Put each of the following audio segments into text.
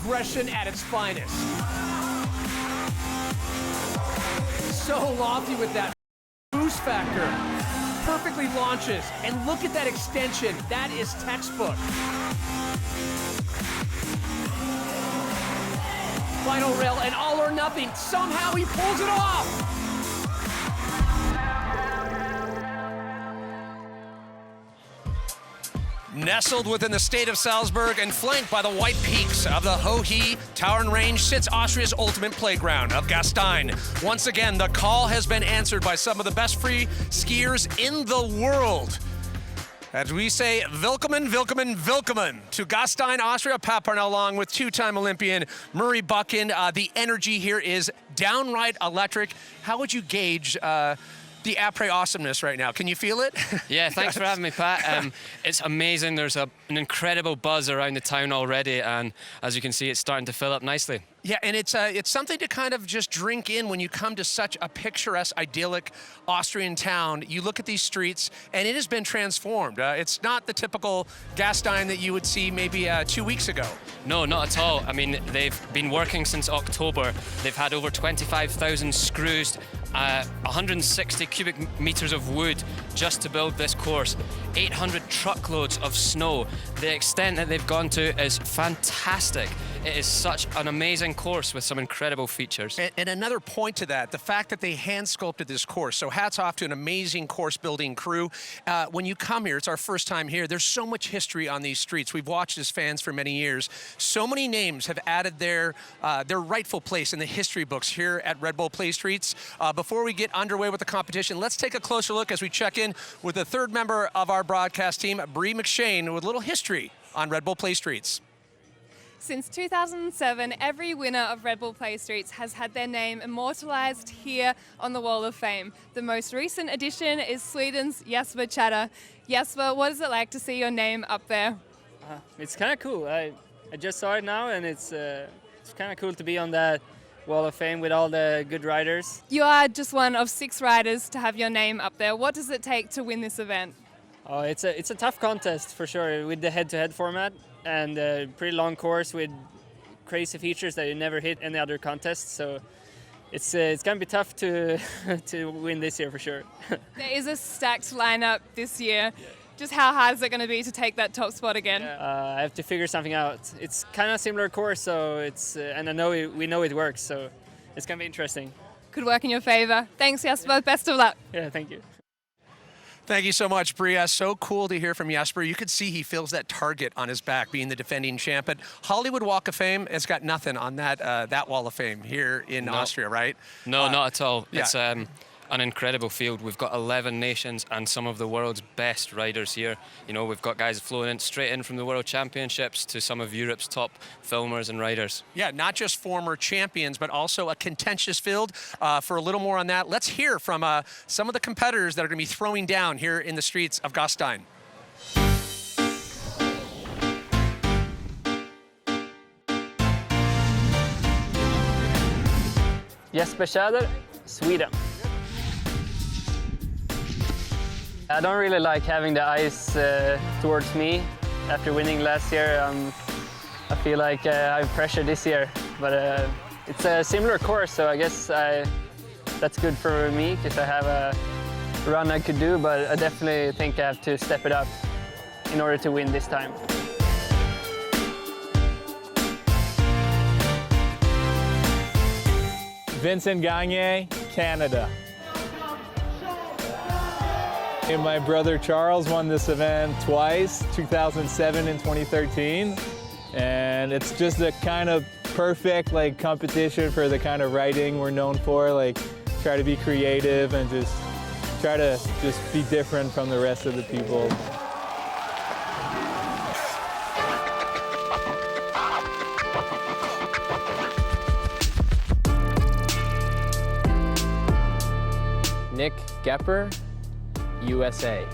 aggression at its finest. So lofty with that boost factor. Perfectly launches, and look at that extension. That is textbook. Final rail and all or nothing. Somehow he pulls it off. Nestled within the state of Salzburg and flanked by the white peaks of the Hohe Tauern Range sits Austria's ultimate playground of Gastein. Once again, the call has been answered by some of the best free skiers in the world. As we say, willkommen, willkommen, willkommen to Gastein, Austria, Paparn, along with two-time Olympian Murray Buchan. The energy here is downright electric. How would you gauge the après awesomeness right now? Can you feel it? Yeah, thanks for having me, Pat. It's amazing. There's an incredible buzz around the town already, and as you can see, it's starting to fill up nicely. Yeah, and it's something to kind of just drink in when you come to such a picturesque, idyllic Austrian town. You look at these streets, and it has been transformed. It's not the typical Gastein that you would see maybe 2 weeks ago. No, not at all. I mean, they've been working since October. They've had over 25,000 screws, 160 cubic meters of wood just to build this course, 800 truckloads of snow. The extent that they've gone to is fantastic. It is such an amazing course with some incredible features. And another point to that, the fact that they hand sculpted this course. So hats off to an amazing course building crew. When you come here, it's our first time here, there's so much history on these streets. We've watched as fans for many years. So many names have added their rightful place in the history books here at Red Bull PlayStreets. Before we get underway with the competition, let's take a closer look as we check in with the third member of our broadcast team, Bree McShane, with a little history on Red Bull PlayStreets. Since 2007, every winner of Red Bull PlayStreets has had their name immortalized here on the Wall of Fame. The most recent addition is Sweden's Jesper Chatter. Jesper, what is it like to see your name up there? It's kind of cool. I just saw it now, and it's kind of cool to be on that Wall of Fame with all the good riders. You are just one of 6 riders to have your name up there. What does it take to win this event? Oh, it's a tough contest for sure with the head-to-head format and a pretty long course with crazy features that you never hit any other contest. So it's gonna be tough to to win this year for sure. There is a stacked lineup this year. Yeah. Just how hard is it going to be to take that top spot again? I have to figure something out. It's kind of similar course, so it's and I know we know it works, so it's gonna be interesting. Could work in your favor. Thanks, Jesper. Best of luck. Yeah, thank you. Thank you so much, Bria. So cool to hear from Jesper. You could see he feels that target on his back, being the defending champ. But Hollywood Walk of Fame has got nothing on that Wall of Fame here in Austria, right? No, not at all. Yeah. It's an incredible field. We've got 11 nations and some of the world's best riders here. You know, we've got guys flown in straight in from the World Championships to some of Europe's top filmers and riders. Yeah, not just former champions, but also a contentious field. For a little more on that, let's hear from some of the competitors that are going to be throwing down here in the streets of Gastein. Jesper Chatter, Sweden. I don't really like having the ice towards me after winning last year. I feel like I have pressure this year, but it's a similar course, so I guess that's good for me because I have a run I could do, but I definitely think I have to step it up in order to win this time. Vincent Gagne, Canada. And my brother Charles won this event twice, 2007 and 2013. And it's just the kind of perfect competition for the kind of riding we're known for. Try to be creative and just try to be different from the rest of the people. Nick Gepper, USA.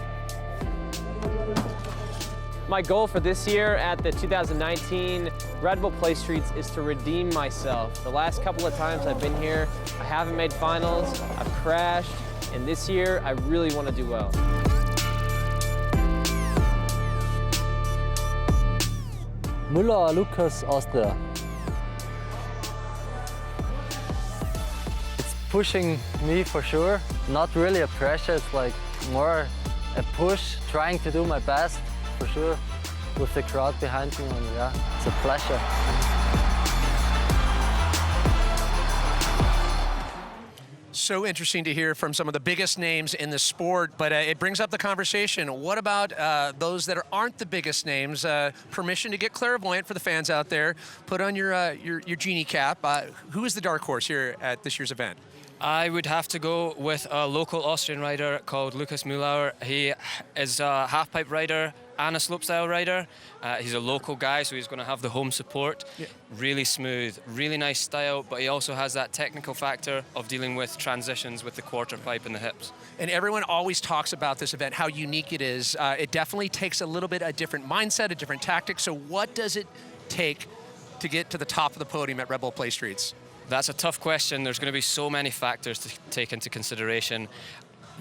My goal for this year at the 2019 Red Bull PlayStreets is to redeem myself. The last couple of times I've been here, I haven't made finals, I've crashed, and this year I really want to do well. Müller Lukas, Austria. pushing me for sure. Not really a pressure, it's like more a push, trying to do my best for sure with the crowd behind me, and yeah, it's a pleasure. So interesting to hear from some of the biggest names in the sport, but it brings up the conversation. What about those that aren't the biggest names? Permission to get clairvoyant for the fans out there. Put on your genie cap. Who is the dark horse here at this year's event? I would have to go with a local Austrian rider called Lukas Mühlauer. He is a half-pipe rider and a slopestyle rider. He's a local guy, so he's going to have the home support. Yeah. Really smooth, really nice style, but he also has that technical factor of dealing with transitions with the quarter pipe and the hips. And everyone always talks about this event, how unique it is. It definitely takes a little bit a different mindset, a different tactic. So what does it take to get to the top of the podium at Bull PlayStreets? That's a tough question. There's going to be so many factors to take into consideration.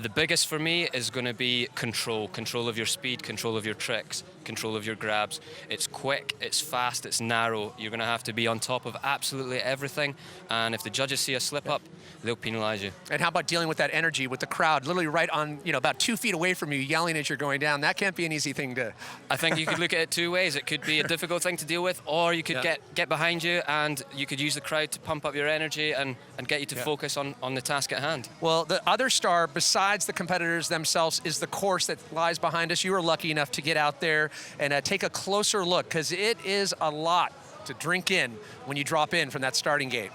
The biggest for me is going to be control of your speed, control of your tricks, control of your grabs. It's quick, it's fast, it's narrow. You're going to have to be on top of absolutely everything, and if the judges see a slip up, they'll penalize you. And how about dealing with that energy with the crowd, literally right on, about 2 feet away from you, yelling as you're going down? That can't be an easy thing to... I think you could look at it two ways. It could be a difficult thing to deal with, or you could get behind you and you could use the crowd to pump up your energy and get you to focus on the task at hand. Well, the other star, besides the competitors themselves, is the course that lies behind us. You were lucky enough to get out there and take a closer look, because it is a lot to drink in when you drop in from that starting gate.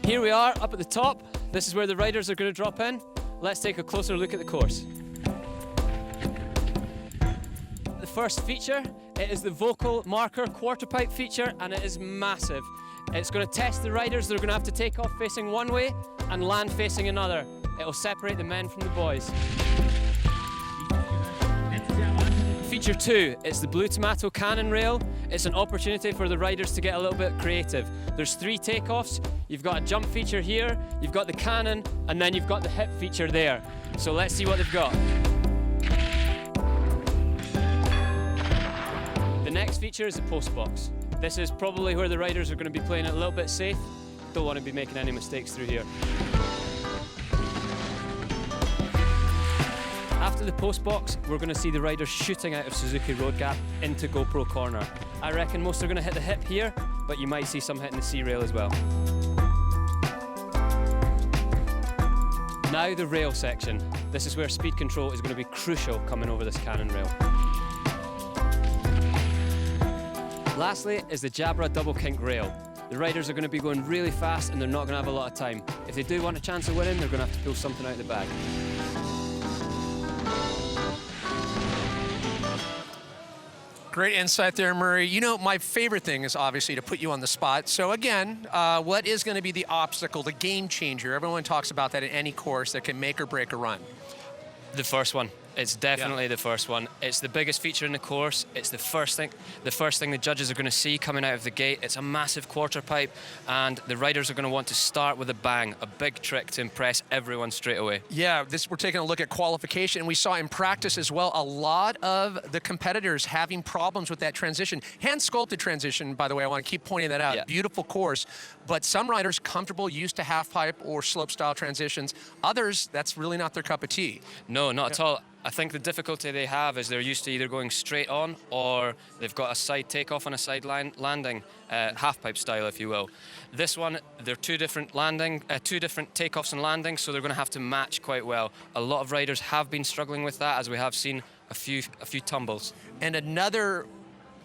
Here we are up at the top. This is where the riders are going to drop in. Let's take a closer look at the course. The first feature, it is the vocal marker quarter pipe feature, and it is massive. It's going to test the riders. They're going to have to take off facing one way and land facing another. It will separate the men from the boys. Feature 2, it's the blue tomato cannon rail. It's an opportunity for the riders to get a little bit creative. There's 3 takeoffs. You've got a jump feature here, you've got the cannon, and then you've got the hip feature there. So let's see what they've got. The next feature is the post box. This is probably where the riders are going to be playing it a little bit safe. Don't want to be making any mistakes through here. After the post box, we're going to see the riders shooting out of Suzuki road gap into GoPro corner. I reckon most are going to hit the hip here, but you might see some hitting the C-rail as well. Now the rail section. This is where speed control is going to be crucial coming over this cannon rail. Lastly is the Jabra double kink rail. The riders are going to be going really fast and they're not going to have a lot of time. If they do want a chance of winning, they're going to have to pull something out of the bag. Great insight there, Murray. My favorite thing is obviously to put you on the spot. So again, what is going to be the obstacle, the game changer? Everyone talks about that in any course that can make or break a run. The first one. It's definitely the first one. It's the biggest feature in the course. It's the first thing the judges are going to see coming out of the gate. It's a massive quarter pipe, and the riders are going to want to start with a bang, a big trick to impress everyone straight away. Yeah, we're taking a look at qualification, and we saw in practice as well a lot of the competitors having problems with that transition. Hand-sculpted transition, by the way, I want to keep pointing that out. Yeah. Beautiful course, but some riders comfortable, used to half-pipe or slope-style transitions. Others, that's really not their cup of tea. No, not at all. I think the difficulty they have is they're used to either going straight on or they've got a side takeoff and a side landing, half-pipe style, if you will. This one, they're two different takeoffs and landings, so they're going to have to match quite well. A lot of riders have been struggling with that, as we have seen a few tumbles. And another,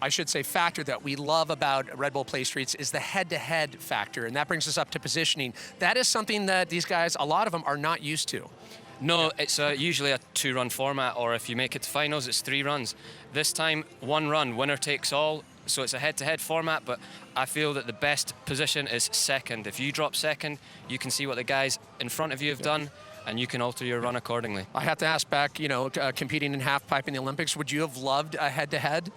I should say, factor that we love about Bull PlayStreets is the head-to-head factor, and that brings us up to positioning. That is something that these guys, a lot of them, are not used to. No, it's usually a 2-run format, or if you make it to finals, it's 3 runs. This time, 1 run, winner takes all, so it's a head-to-head format, but I feel that the best position is second. If you drop second, you can see what the guys in front of you have done, and you can alter your run accordingly. I have to ask back, competing in half-pipe in the Olympics, would you have loved a head-to-head?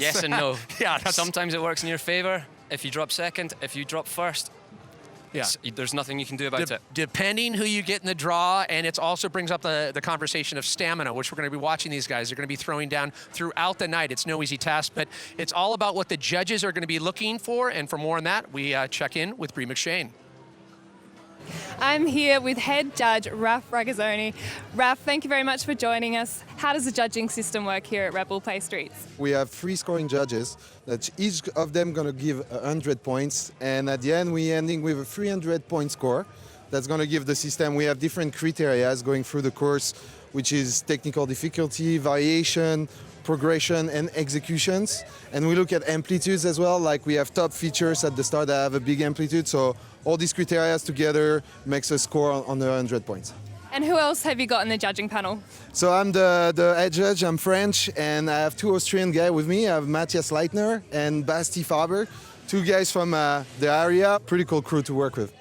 Yes and no. Yeah, sometimes it works in your favor if you drop second. If you drop first, Yeah. There's nothing you can do about it. Depending who you get in the draw, and it also brings up the conversation of stamina, which we're going to be watching these guys. They're going to be throwing down throughout the night. It's no easy task, but it's all about what the judges are going to be looking for. And for more on that, we check in with Brie McShane. I'm here with head judge Raf Ragazzoni. Raf, thank you very much for joining us. How does the judging system work here at Red Bull PlayStreets? We have 3 scoring judges that each of them going to give 100 points, and at the end we ending with a 300-point score. That's going to give the system. We have different criteria going through the course, which is technical difficulty, variation, progression, and executions. And we look at amplitudes as well, like we have top features at the start that have a big amplitude. So all these criteria together makes a score on the 100 points. And who else have you got in the judging panel? So I'm the head judge, I'm French, and I have 2 Austrian guys with me. I have Matthias Leitner and Basti Faber, 2 guys from the area. Pretty cool crew to work with.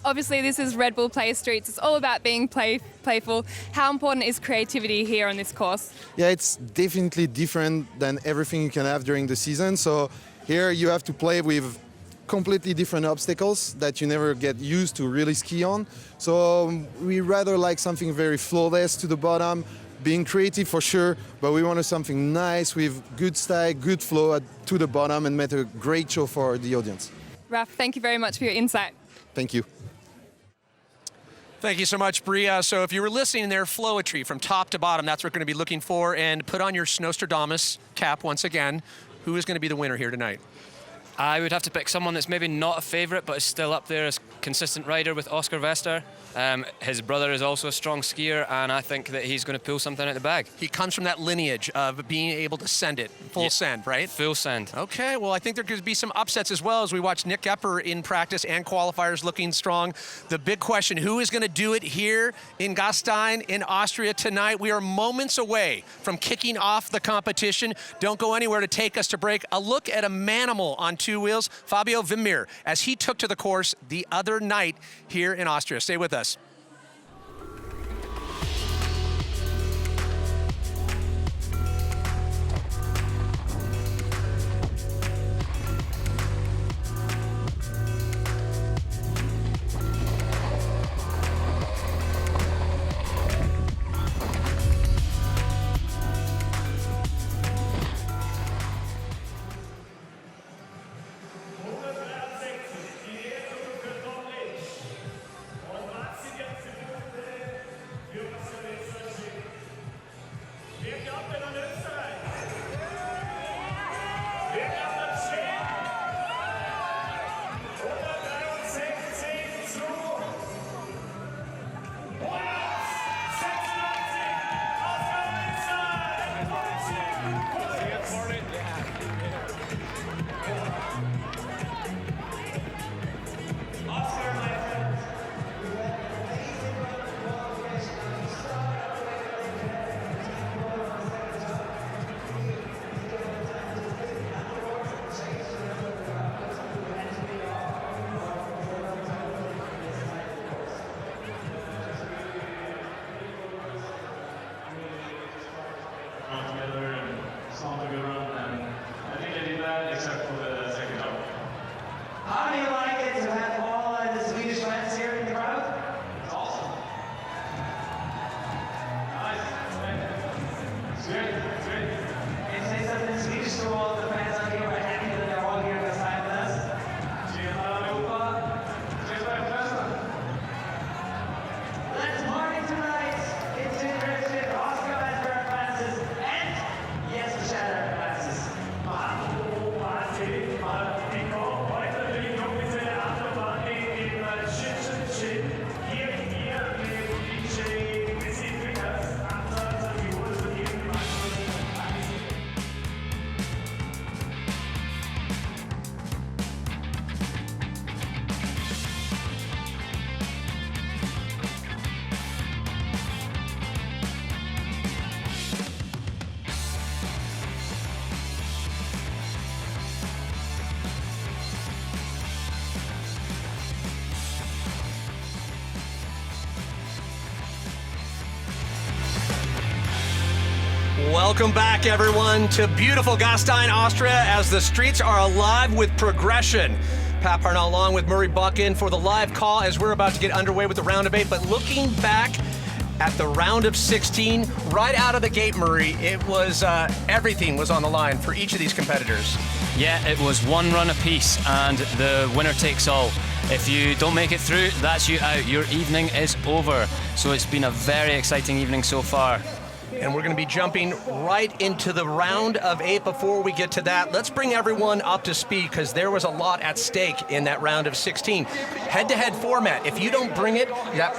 Obviously, this is Red Bull PlayStreets. It's all about being playful. How important is creativity here on this course? Yeah, it's definitely different than everything you can have during the season. So here you have to play with completely different obstacles that you never get used to really ski on. So we rather like something very flawless to the bottom, being creative for sure, but we wanted something nice with good style, good flow to the bottom and make a great show for the audience. Raf, thank you very much for your insight. Thank you. Thank you so much, Bria. So if you were listening there, flowetry from top to bottom, that's what we're going to be looking for. And put on your Snowstradamus cap once again. Who is going to be the winner here tonight? I would have to pick someone that's maybe not a favourite, but is still up there as consistent rider with Oscar Vester. His brother is also a strong skier, and I think that he's going to pull something out of the bag. He comes from that lineage of being able to send it, full send, right? Full send. Okay, well, I think there could be some upsets as well as we watch Nick Epper in practice and qualifiers looking strong. The big question, who is going to do it here in Gastein in Austria tonight? We are moments away from kicking off the competition. Don't go anywhere to take us to break. A look at a manimal on 2 wheels, Fabio Wimmer, as he took to the course the other night here in Austria. Stay with us. Welcome back, everyone, to beautiful Gastein, Austria, as the streets are alive with progression. Pat Parnell along with Murray Buchan for the live call as we're about to get underway with the round of 8. But looking back at the round of 16, right out of the gate, Murray, it was everything was on the line for each of these competitors. Yeah, it was one run apiece, and the winner takes all. If you don't make it through, that's you out. Your evening is over. So it's been a very exciting evening so far. And we're going to be jumping right into the round of 8. Before we get to that, let's bring everyone up to speed because there was a lot at stake in that round of 16. Head-to-head format. If you don't bring it, that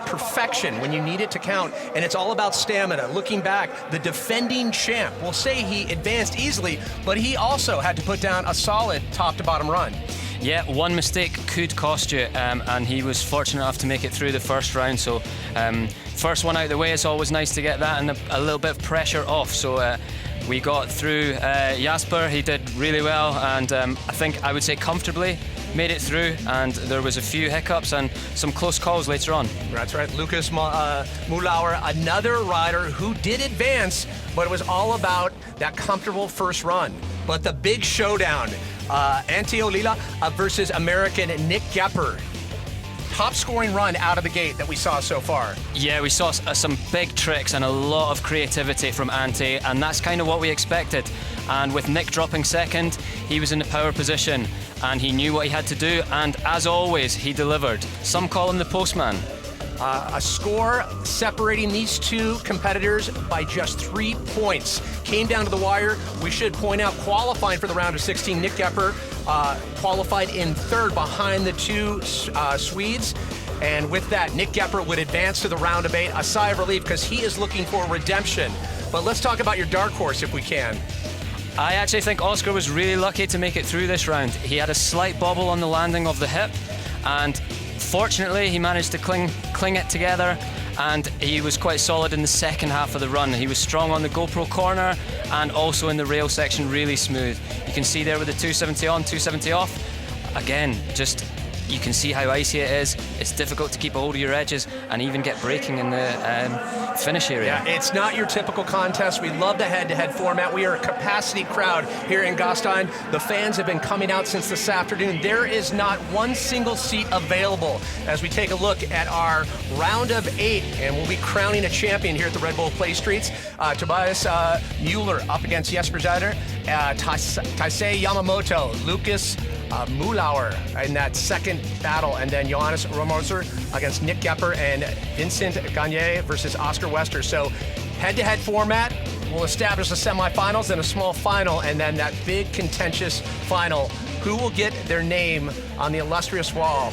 perfection when you need it to count, and it's all about stamina. Looking back, the defending champ, we'll say he advanced easily, but he also had to put down a solid top-to-bottom run. Yeah, one mistake could cost you, and he was fortunate enough to make it through the first round. So first one out of the way, it's always nice to get that and a little bit of pressure off. So we got through Jasper. He did really well, and I would say comfortably made it through, and there was a few hiccups and some close calls later on. That's right. Lucas Mulauer, another rider who did advance, but it was all about that comfortable first run. But the big showdown, Ante Olila versus American Nick Gepper. Top scoring run out of the gate that we saw so far. Yeah, we saw some big tricks and a lot of creativity from Ante, and that's kind of what we expected. And with Nick dropping second, he was in the power position and he knew what he had to do, and as always, he delivered. Some call him the postman. A score separating these two competitors by just 3 points. Came down to the wire. We should point out, qualifying for the round of 16, Nick Gepper qualified in third behind the two Swedes. And with that, Nick Gepper would advance to the round of 8. A sigh of relief because he is looking for redemption. But let's talk about your dark horse if we can. I actually think Oscar was really lucky to make it through this round. He had a slight bobble on the landing of the hip, and fortunately he managed to cling it together, and he was quite solid in the second half of the run. He was strong on the GoPro corner and also in the rail section, really smooth. You can see there with the 270 on, 270 off. Again, just you can see how icy it is. It's difficult to keep a hold of your edges and even get braking in the finish area. Yeah, it's not your typical contest. We love the head-to-head format. We are a capacity crowd here in Gastein. The fans have been coming out since this afternoon. There is not one single seat available as we take a look at our round of 8, and we'll be crowning a champion here at the Red Bull PlayStreets. Tobias Mueller up against Jesper Zeider, Taisei Yamamoto, Lucas Mulauer in that second battle, and then Johannes Romoser against Nick Gepper, and Vincent Gagne versus Oscar Wester. So head-to-head format. We'll establish the semifinals, then a small final, and then that big contentious final. Who will get their name on the illustrious wall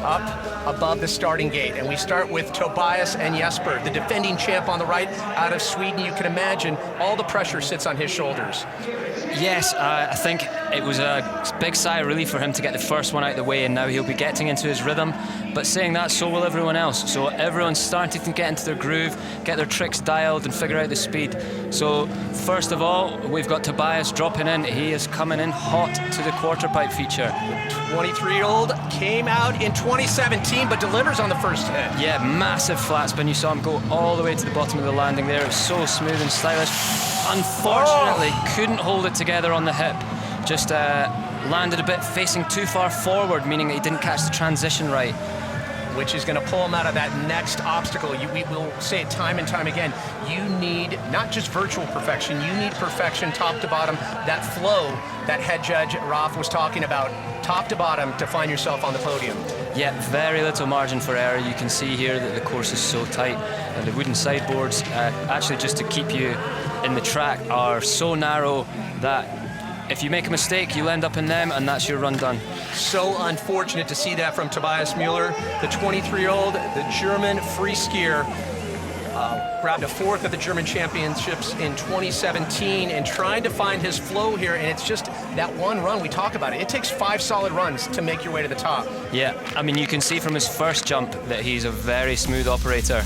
up above the starting gate? And we start with Tobias and Jesper, the defending champ on the right out of Sweden. You can imagine all the pressure sits on his shoulders. Yes, I think it was a big sigh of relief for him to get the first one out of the way, and now he'll be getting into his rhythm. But saying that, so will everyone else. So everyone's starting to get into their groove, get their tricks dialed and figure out the speed. So first of all, we've got Tobias dropping in. He is coming in hot to the quarter pipe feature. The 23-year-old came out in 2017 but delivers on the first hit. Yeah, massive flat spin. You saw him go all the way to the bottom of the landing there. It was so smooth and stylish. Unfortunately, couldn't hold it together on the hip. Just landed a bit facing too far forward, meaning that he didn't catch the transition right. Which is going to pull him out of that next obstacle. We will say it time and time again. You need not just virtual perfection, you need perfection top to bottom. That flow that head judge Ralph was talking about, top to bottom to find yourself on the podium. Yeah, very little margin for error. You can see here that the course is so tight. And the wooden sideboards, actually just to keep you in the track, are so narrow that if you make a mistake, you'll end up in them, and that's your run done. So unfortunate to see that from Tobias Mueller, the 23-year-old, the German free skier. Grabbed a fourth at the German Championships in 2017 and trying to find his flow here, and it's just that one run we talk about. It takes 5 solid runs to make your way to the top. Yeah, I mean, you can see from his first jump that he's a very smooth operator.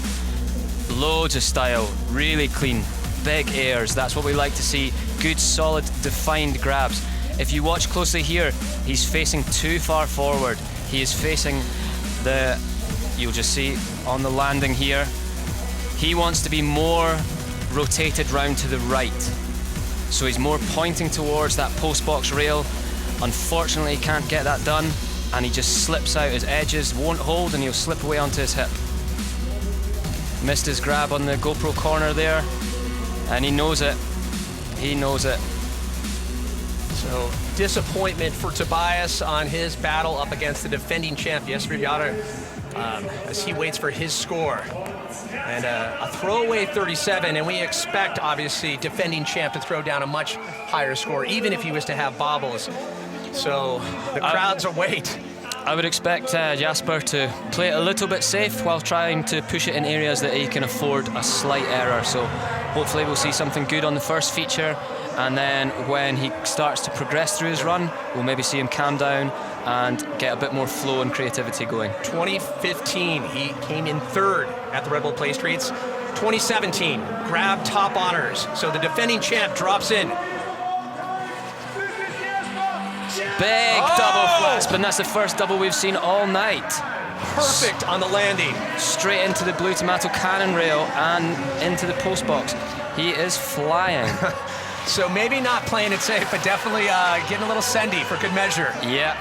Loads of style, really clean, big airs. That's what we like to see. Good, solid, defined grabs. If you watch closely here, he's facing too far forward. He is facing the, you'll just see on the landing here, he wants to be more rotated round to the right. So he's more pointing towards that post box rail, Unfortunately, he can't get that done, and he just slips out. His edges won't hold, and he'll slip away onto his hip. Missed his grab on the GoPro corner there, and he knows it. He knows it. So disappointment for Tobias on his battle up against the defending champ Jesper Jara, as he waits for his score. And a throwaway 37, and we expect, obviously, defending champ to throw down a much higher score, even if he was to have bobbles. So the crowds await. I would expect Jasper to play it a little bit safe while trying to push it in areas that he can afford a slight error. So hopefully we'll see something good on the first feature, and then when he starts to progress through his run, we'll maybe see him calm down and get a bit more flow and creativity going. 2015, he came in third at the Red Bull PlayStreets. 2017, grabbed top honors. So the defending champ drops in. Big double flat spin. That's the first double we've seen all night. Perfect on the landing. Straight into the blue tomato cannon rail and into the post box. He is flying. So maybe not playing it safe, but definitely getting a little sendy for good measure. Yeah,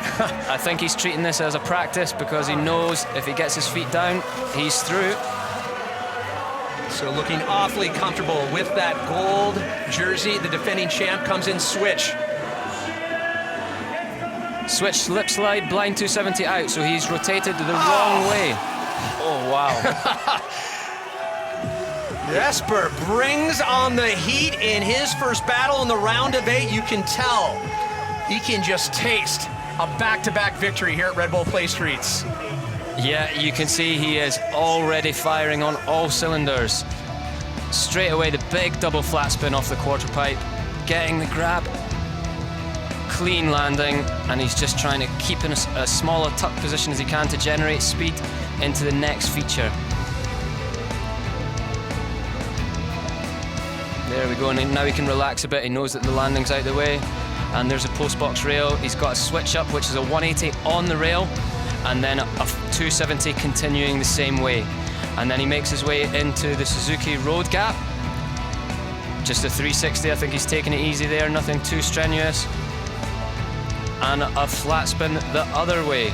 I think he's treating this as a practice because he knows if he gets his feet down, he's through. So looking awfully comfortable with that gold jersey. The defending champ comes in switch. Switch, slip slide, blind 270 out, so he's rotated the wrong way. Oh, wow. Jesper brings on the heat in his first battle in the round of 8. You can tell he can just taste a back-to-back victory here at Red Bull PlayStreets. Yeah, you can see he is already firing on all cylinders. Straight away, the big double flat spin off the quarter pipe, getting the grab. Clean landing, and he's just trying to keep in a smaller tuck position as he can to generate speed into the next feature. There we go, and now he can relax a bit. He knows that the landing's out of the way, and there's a post box rail. He's got a switch up, which is a 180 on the rail, and then a 270 continuing the same way. And then he makes his way into the Suzuki road gap. Just a 360, I think he's taking it easy there, nothing too strenuous. And a flat spin the other way.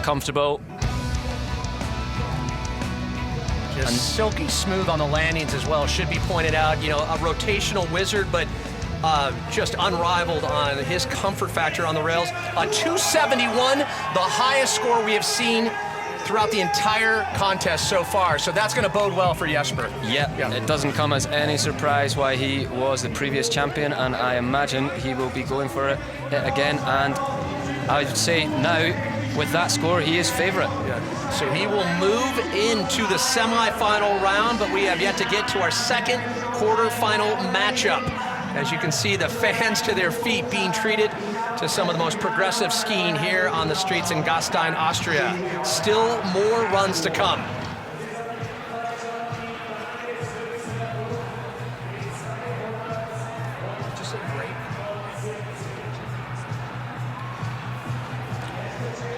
Comfortable. Just silky smooth on the landings as well. Should be pointed out, you know, a rotational wizard, but just unrivaled on his comfort factor on the rails. A 271, the highest score we have seen throughout the entire contest so far. So that's going to bode well for Jesper. Yeah, it doesn't come as any surprise why he was the previous champion, and I imagine he will be going for it again. And I would say now, with that score, he is favourite. Yeah. So he will move into the semi-final round, but we have yet to get to our second quarter-final matchup. As you can see, the fans to their feet being treated to some of the most progressive skiing here on the streets in Gastein, Austria. Still more runs to come.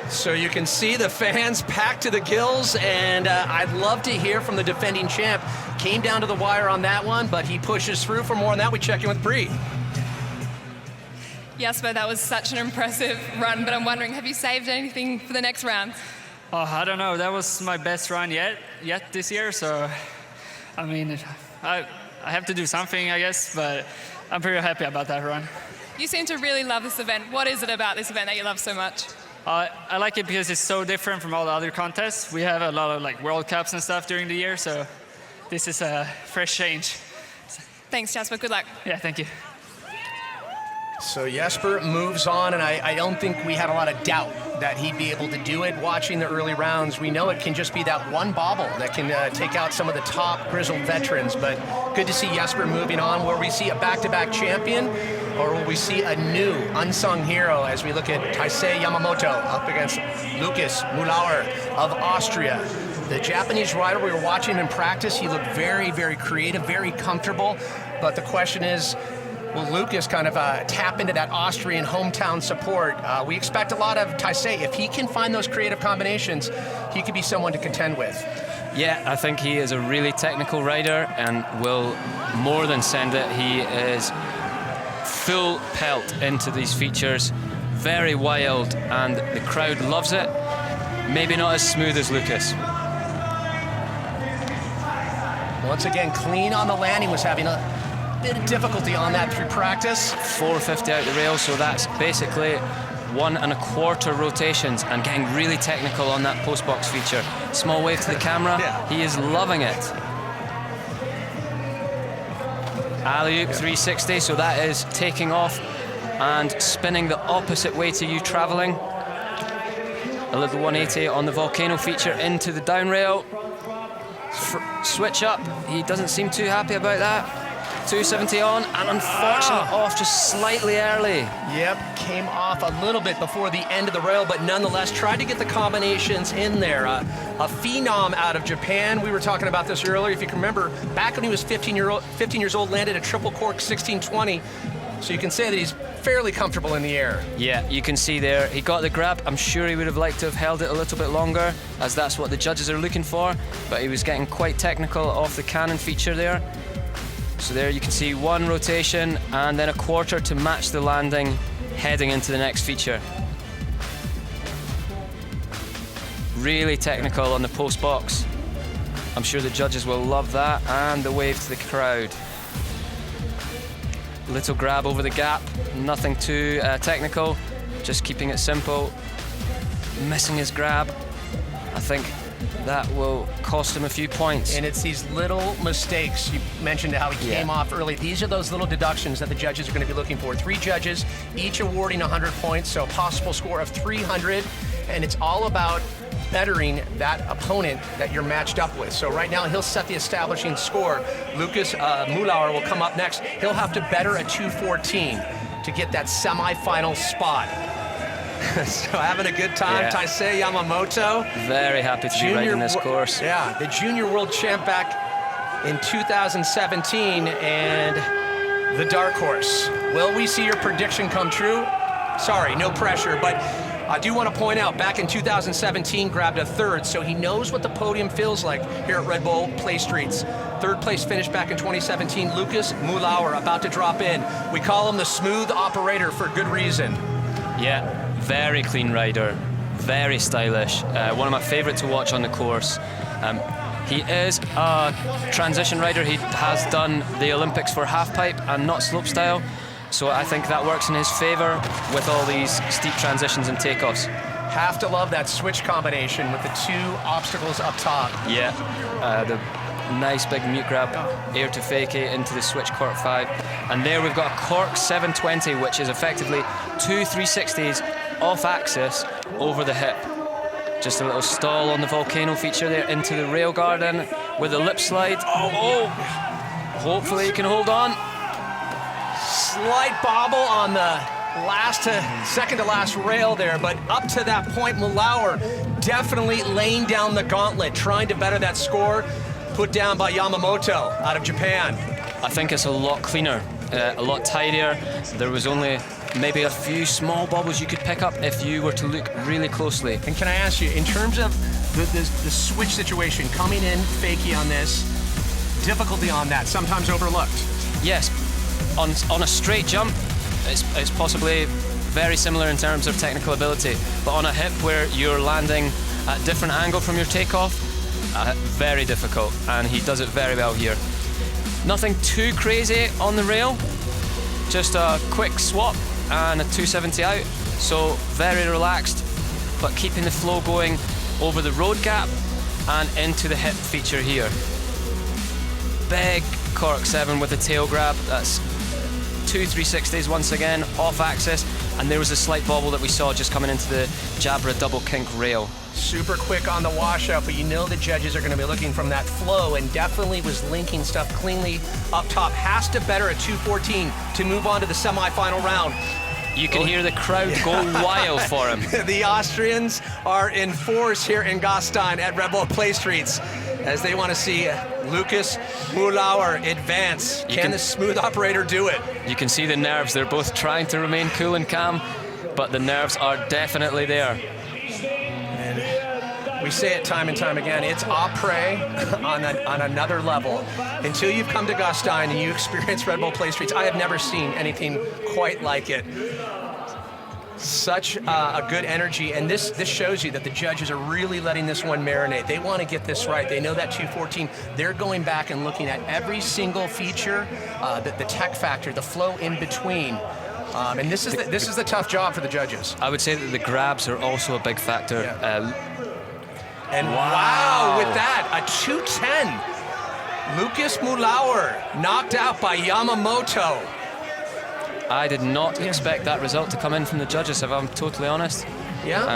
So you can see the fans packed to the gills, and I'd love to hear from the defending champ. Came down to the wire on that one, but he pushes through. For more on that, we check in with Bree. Jesper, that was such an impressive run, but I'm wondering, have you saved anything for the next round? Oh, I don't know. That was my best run yet this year. So, I mean, I have to do something, I guess, but I'm pretty happy about that run. You seem to really love this event. What is it about this event that you love so much? I like it because it's so different from all the other contests. We have a lot of like World Cups and stuff during the year, so this is a fresh change. Thanks, Jesper. Good luck. Yeah, thank you. So Jesper moves on, and I don't think we had a lot of doubt that he'd be able to do it. Watching the early rounds, we know it can just be that one bobble that can take out some of the top grizzled veterans, but good to see Jesper moving on. Will we see a back-to-back champion, or will we see a new unsung hero as we look at Taisei Yamamoto up against Lucas Mühlauer of Austria? The Japanese rider we were watching in practice, he looked very, very creative, very comfortable, but the question is, will Lucas kind of tap into that Austrian hometown support? We expect a lot of Taisei. If he can find those creative combinations, he could be someone to contend with. Yeah, I think he is a really technical rider and will more than send it. He is full pelt into these features. Very wild, and the crowd loves it. Maybe not as smooth as Lucas. Once again, clean on the landing, was having a bit of difficulty on that through practice. 450 out the rail, so that's basically 1 1/4 rotations, and getting really technical on that post box feature. Small wave to the camera. Yeah. He is loving it. Alley-oop 360, so that is taking off and spinning the opposite way to you traveling. A little 180 on the volcano feature into the down rail. Switch up, he doesn't seem too happy about that. 270 on, and unfortunately off just slightly early. Yep, came off a little bit before the end of the rail, but nonetheless tried to get the combinations in there. A phenom out of Japan. We were talking about this earlier. If you can remember, back when he was 15 years old, landed a triple cork 1620. So you can say that he's fairly comfortable in the air. Yeah, you can see there, he got the grab. I'm sure he would have liked to have held it a little bit longer, as that's what the judges are looking for, but he was getting quite technical off the cannon feature there. So there you can see 1 rotation and then a 1/4 to match the landing heading into the next feature. Really technical on the post box. I'm sure the judges will love that, and the wave to the crowd. Little grab over the gap, nothing too technical, just keeping it simple. Missing his grab. I think that will cost him a few points. And it's these little mistakes. You mentioned how he came off early. These are those little deductions that the judges are going to be looking for. 3 judges, each awarding 100 points, so a possible score of 300. And it's all about bettering that opponent that you're matched up with. So right now he'll set the establishing score. Lucas Mühlauer will come up next. He'll have to better a 214 to get that semifinal spot. So having a good time, Taisei Yamamoto. Very happy to be riding this course. Yeah, the junior world champ back in 2017, and the dark horse. Will we see your prediction come true? Sorry, no pressure, but I do want to point out, back in 2017, grabbed a 3rd, so he knows what the podium feels like here at Red Bull PlayStreets. 3rd place finish back in 2017. Lucas Mühlauer about to drop in. We call him the smooth operator for good reason. Yeah, very clean rider, very stylish. One of my favorite to watch on the course. He is a transition rider. He has done the Olympics for halfpipe and not slopestyle. So I think that works in his favor with all these steep transitions and takeoffs. Have to love that switch combination with the 2 obstacles up top. Yeah, the nice big mute grab, air to fakie into the switch cork 5. And there we've got a cork 720, which is effectively 2 360s off axis over the hip. Just a little stall on the volcano feature there into the rail garden with a lip slide. Oh, hopefully he can hold on. Slight bobble on the second to last rail there, but up to that point, Mühlauer definitely laying down the gauntlet, trying to better that score put down by Yamamoto out of Japan. I think it's a lot cleaner, a lot tidier. There was only maybe a few small bobbles you could pick up if you were to look really closely. And can I ask you, in terms of the switch situation, coming in fakie on this, difficulty on that, sometimes overlooked? Yes. On a straight jump, it's possibly very similar in terms of technical ability, but on a hip where you're landing at a different angle from your takeoff, very difficult, and he does it very well here. Nothing too crazy on the rail, just a quick swap and a 270 out, so very relaxed, but keeping the flow going over the road gap and into the hip feature here. Big cork 7 with a tail grab, that's 2 360s once again, off axis, and there was a slight bobble that we saw just coming into the Jabra double kink rail. Super quick on the washout, but you know the judges are going to be looking from that flow, and definitely was linking stuff cleanly up top. Has to better a 214 to move on to the semifinal round. You can hear the crowd go wild for him. The Austrians are in force here in Gastein at Red Bull PlayStreets as they want to see Lucas Mühlauer advance. Can the smooth operator do it? You can see the nerves. They're both trying to remain cool and calm, but the nerves are definitely there. And We say it time and time again, it's après on another level. Until you've come to Gastein and you experience Red Bull PlayStreets, I have never seen anything quite like it. Such a good energy, and this shows you that the judges are really letting this one marinate. They want to get this right. They know that 214. They're going back and looking at every single feature, the tech factor, the flow in between. And this is the tough job for the judges. I would say that the grabs are also a big factor. Yeah. And wow, with that, a 210. Lucas Mulauer knocked out by Yamamoto. I did not expect that result to come in from the judges, if I'm totally honest. Yeah.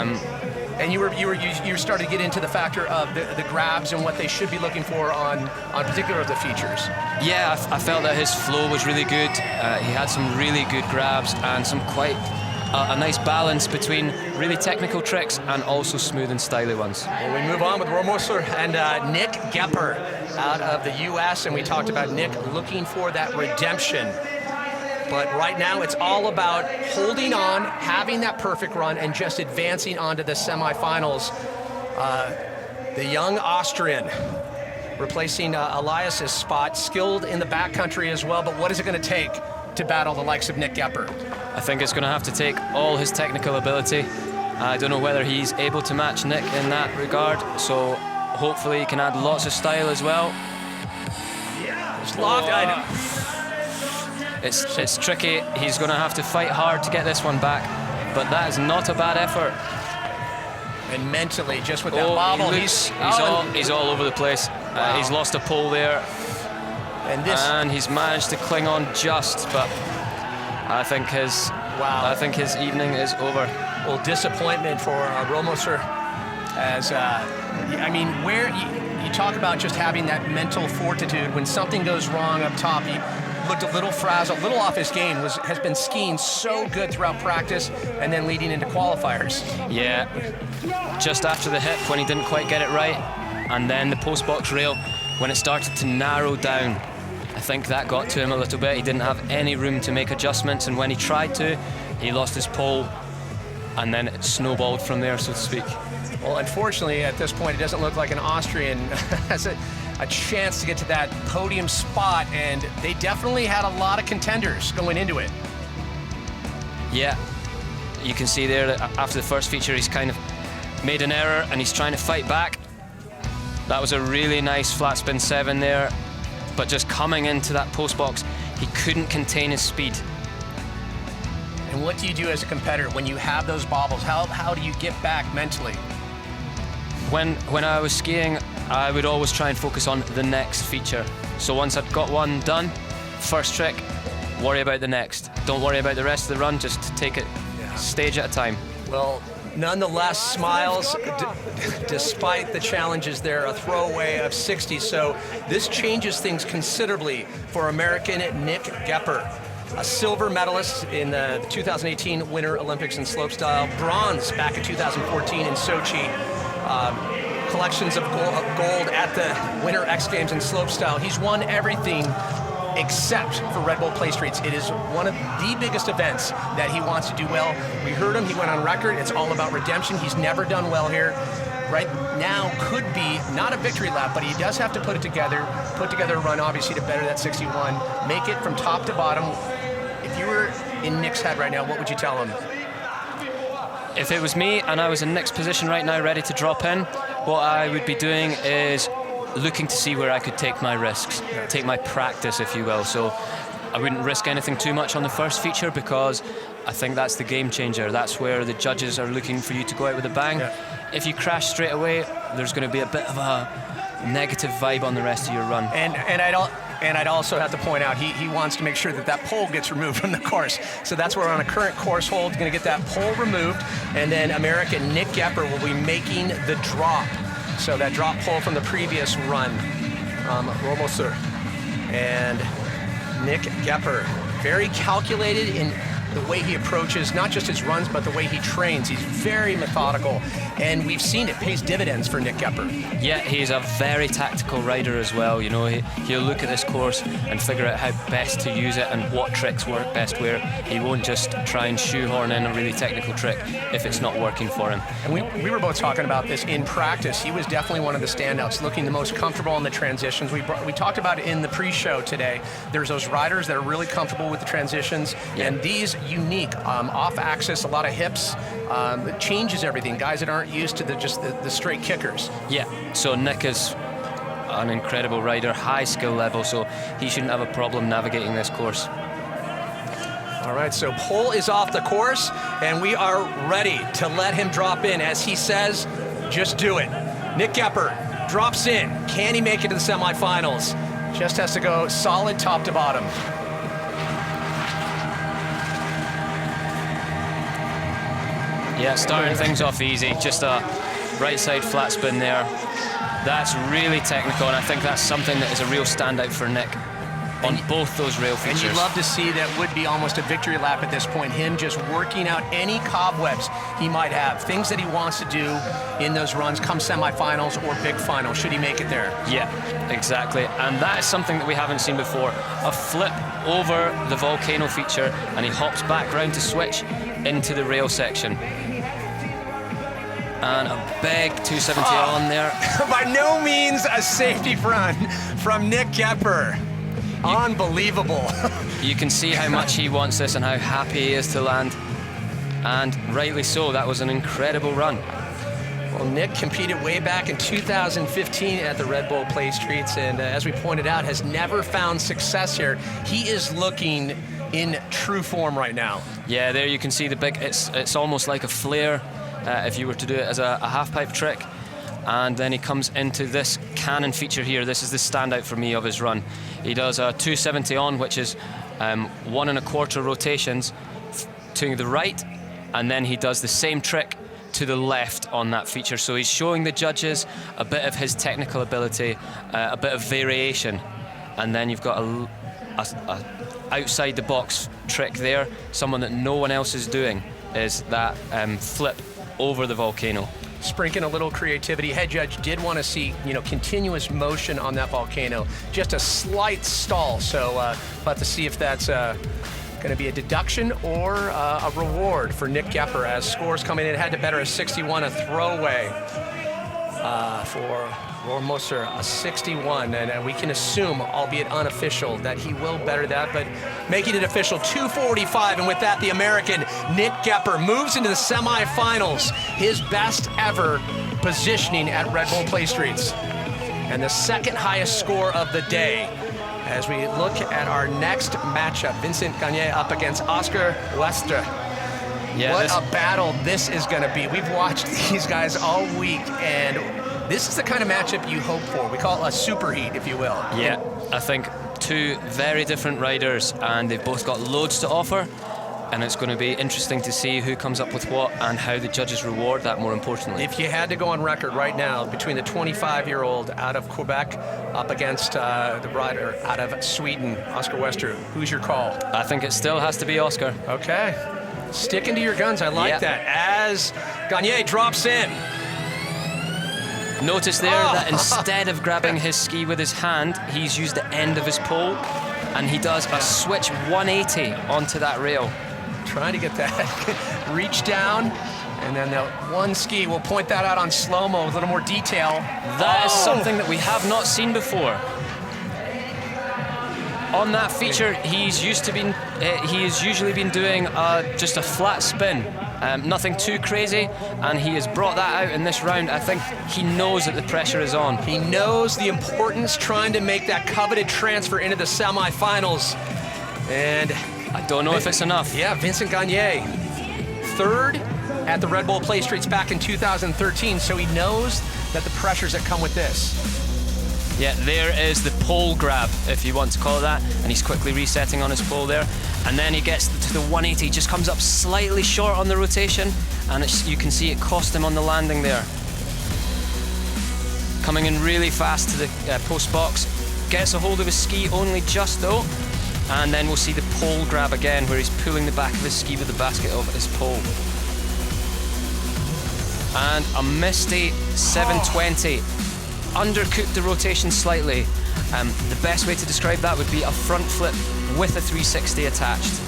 And you started to get into the factor of the grabs and what they should be looking for on particular of the features. Yeah, I felt that his flow was really good. He had some really good grabs and some quite a nice balance between really technical tricks and also smooth and stylish ones. Well, we move on with Romoser and Nick Gepper out of the U.S. And we talked about Nick looking for that redemption. But right now, it's all about holding on, having that perfect run, and just advancing on to the semifinals. The young Austrian replacing Elias's spot, skilled in the backcountry as well, but what is it going to take to battle the likes of Nick Gepper? I think it's going to have to take all his technical ability. I don't know whether he's able to match Nick in that regard, so hopefully he can add lots of style as well. It's tricky. He's going to have to fight hard to get this one back, but that is not a bad effort. And mentally, just with that bobble, he's all over the place. Wow. He's lost a pole there, and he's managed to cling on just. But I think his evening is over. Well, disappointment for Romoser, as I mean, where you talk about just having that mental fortitude when something goes wrong up top. He looked a little frazzled, a little off his game, has been skiing so good throughout practice and then leading into qualifiers. Yeah, just after the hip when he didn't quite get it right, and then the post box rail when it started to narrow down. I think that got to him a little bit. He didn't have any room to make adjustments, and when he tried to, he lost his pole, and then it snowballed from there, so to speak. Well, unfortunately, at this point, it doesn't look like an Austrian has a chance to get to that podium spot, and they definitely had a lot of contenders going into it. Yeah, you can see there that after the first feature, he's kind of made an error, and he's trying to fight back. That was a really nice flat spin 7 there, but just coming into that post box, he couldn't contain his speed. And what do you do as a competitor when you have those bobbles? How do you get back mentally? When I was skiing, I would always try and focus on the next feature. So once I'd got one done, first trick, worry about the next. Don't worry about the rest of the run, just take it stage at a time. Well, nonetheless, smiles despite the challenges there, a throwaway of 60. So this changes things considerably for American Nick Gepper, a silver medalist in the 2018 Winter Olympics in slopestyle, bronze back in 2014 in Sochi. Collections of gold at the Winter X Games in slopestyle. He's won everything except for Red Bull PlayStreets. It is one of the biggest events that he wants to do well. We heard him, he went on record. It's all about redemption. He's never done well here. Right now could be not a victory lap, but he does have to put together a run, obviously, to better that 61, make it from top to bottom. If you were in Nick's head right now, what would you tell him? If it was me and I was in Nick's position right now, ready to drop in, what I would be doing is looking to see where I could take my risks, take my practice, if you will. So I wouldn't risk anything too much on the first feature, because I think that's the game changer. That's where the judges are looking for you to go out with a bang. Yeah. If you crash straight away, there's going to be a bit of a negative vibe on the rest of your run. And I'd also have to point out, he wants to make sure that pole gets removed from the course. So that's where on a current course hold, going to get that pole removed, and then American Nick Gepper will be making the drop. So that drop pole from the previous run, Romoser and Nick Gepper. Very calculated in the way he approaches not just his runs, but the way he trains. He's very methodical, and we've seen it pays dividends for Nick Gepper. Yeah, he's a very tactical rider as well. You know, he'll look at this course and figure out how best to use it and what tricks work best where. He won't just try and shoehorn in a really technical trick if it's not working for him. And we were both talking about this in practice. He was definitely one of the standouts, looking the most comfortable in the transitions. We talked about it in the pre-show today. There's those riders that are really comfortable with the transitions, and these unique off-axis, a lot of hips, it changes everything. Guys that aren't used to the straight kickers. Yeah, so Nick is an incredible rider, high skill level, so he shouldn't have a problem navigating this course. All right, so Pole is off the course, and we are ready to let him drop in. As he says, just do it. Nick Gepper drops in. Can he make it to the semifinals? Just has to go solid top to bottom. Yeah, starting things off easy. Just a right side flat spin there. That's really technical, and I think that's something that is a real standout for Nick on both those rail features. And you'd love to see that would be almost a victory lap at this point, him just working out any cobwebs he might have, things that he wants to do in those runs come semifinals or big final, should he make it there. Yeah, exactly. And that is something that we haven't seen before. A flip over the volcano feature, and he hops back round to switch into the rail section. And a big 270 on there. By no means a safety run from Nick Gepper. Unbelievable. You can see how much he wants this and how happy he is to land. And rightly so, that was an incredible run. Well, Nick competed way back in 2015 at the Red Bull PlayStreets, and as we pointed out, has never found success here. He is looking in true form right now. Yeah, there you can see the big, it's almost like a flare if you were to do it as a half pipe trick. And then he comes into this cannon feature here. This is the standout for me of his run. He does a 270 on, which is 1 1/4 rotations to the right, and then he does the same trick to the left on that feature. So he's showing the judges a bit of his technical ability, a bit of variation. And then you've got a outside the box trick there. Someone that no one else is doing is that flip over the volcano. Sprinkling a little creativity. Head judge did want to see, continuous motion on that volcano. Just a slight stall. So, about to see if that's going to be a deduction or a reward for Nick Gepper as scores coming in. Had to better a 61, a throwaway for Rohrmoser, a 61. And we can assume, albeit unofficial, that he will better that. But making it official, 245. And with that, the American Nick Gepper moves into the semifinals. His best ever positioning at Red Bull PlayStreets. And the second highest score of the day. As we look at our next matchup, Vincent Gagne up against Oscar Westra. Yeah, what a battle this is going to be. We've watched these guys all week, and this is the kind of matchup you hope for. We call it a superheat, if you will. Yeah, I think two very different riders, and they've both got loads to offer. And it's going to be interesting to see who comes up with what and how the judges reward that, more importantly. If you had to go on record right now between the 25-year-old out of Quebec up against the rider out of Sweden, Oscar Westra, who's your call? I think it still has to be Oscar. Okay. Sticking to your guns, I like that. As Gagne drops in. Notice there that instead of grabbing his ski with his hand, he's used the end of his pole, and he does a switch 180 onto that rail. Trying to get that reach down, and then the one ski, we'll point that out on slow-mo with a little more detail. That is something that we have not seen before. On that feature, he has usually been doing just a flat spin, nothing too crazy, and he has brought that out in this round. I think he knows that the pressure is on. He knows the importance trying to make that coveted transfer into the semifinals, and I don't know if it's enough. Yeah, Vincent Gagne, third at the Red Bull PlayStreets back in 2013, so he knows that the pressures that come with this. Yeah, there is the pole grab, if you want to call it that, and he's quickly resetting on his pole there. And then he gets to the 180, just comes up slightly short on the rotation, and you can see it cost him on the landing there. Coming in really fast to the post box, gets a hold of his ski only just though, And then we'll see the pole grab again, where he's pulling the back of his ski with the basket of his pole. And a misty 720. Undercooked the rotation slightly. The best way to describe that would be a front flip with a 360 attached.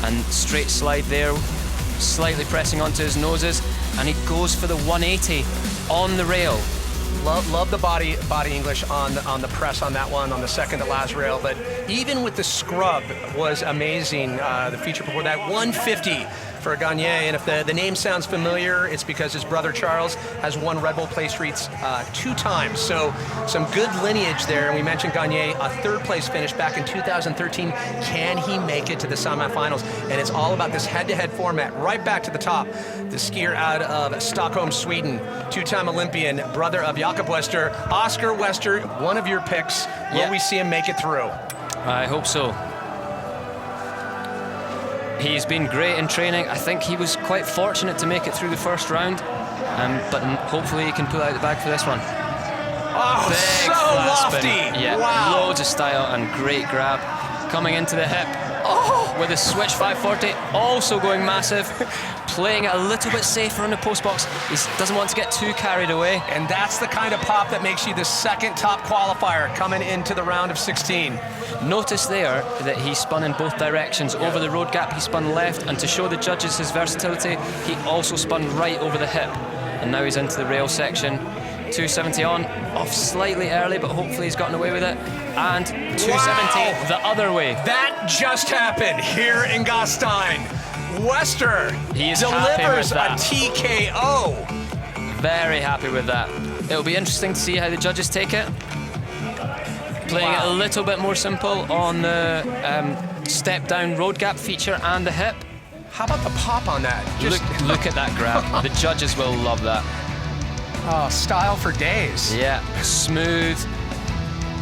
And straight slide there, slightly pressing onto his noses, and he goes for the 180 on the rail. Love the body English on the press on that one, on the second to last rail. But even with the scrub was amazing. The feature before that, 150 for Gagne. And if the name sounds familiar, it's because his brother Charles has won Red Bull PlayStreets 2 times. So some good lineage there. And we mentioned Gagne, a 3rd place finish back in 2013. Can he make it to the semifinals? And it's all about this head-to-head format. Right back to the top. The skier out of Stockholm, Sweden, 2-time Olympian, brother of Jakob Wester. Oscar Wester, one of your picks. Will we see him make it through? I hope so. He's been great in training. I think he was quite fortunate to make it through the first round, but hopefully he can pull out the bag for this one. Oh, big so flat spin. lofty! Yeah, Wow. loads of style and great grab. Coming into the hip with a switch 540, also going massive. Playing it a little bit safer on the post box. He doesn't want to get too carried away. And that's the kind of pop that makes you the 2nd top qualifier coming into the round of 16. Notice there that he spun in both directions. Over the road gap, he spun left, and to show the judges his versatility, he also spun right over the hip. And now he's into the rail section. 270 on, off slightly early, but hopefully he's gotten away with it. And 270 the other way. That just happened here in Gastein. Wester He is delivers happy a with TKO. Very happy with that. It'll be interesting to see how the judges take it. Playing it a little bit more simple on the step down road gap feature and the hip. How about the pop on that? Look at that grab. The judges will love that. Oh, style for days. Yeah, smooth.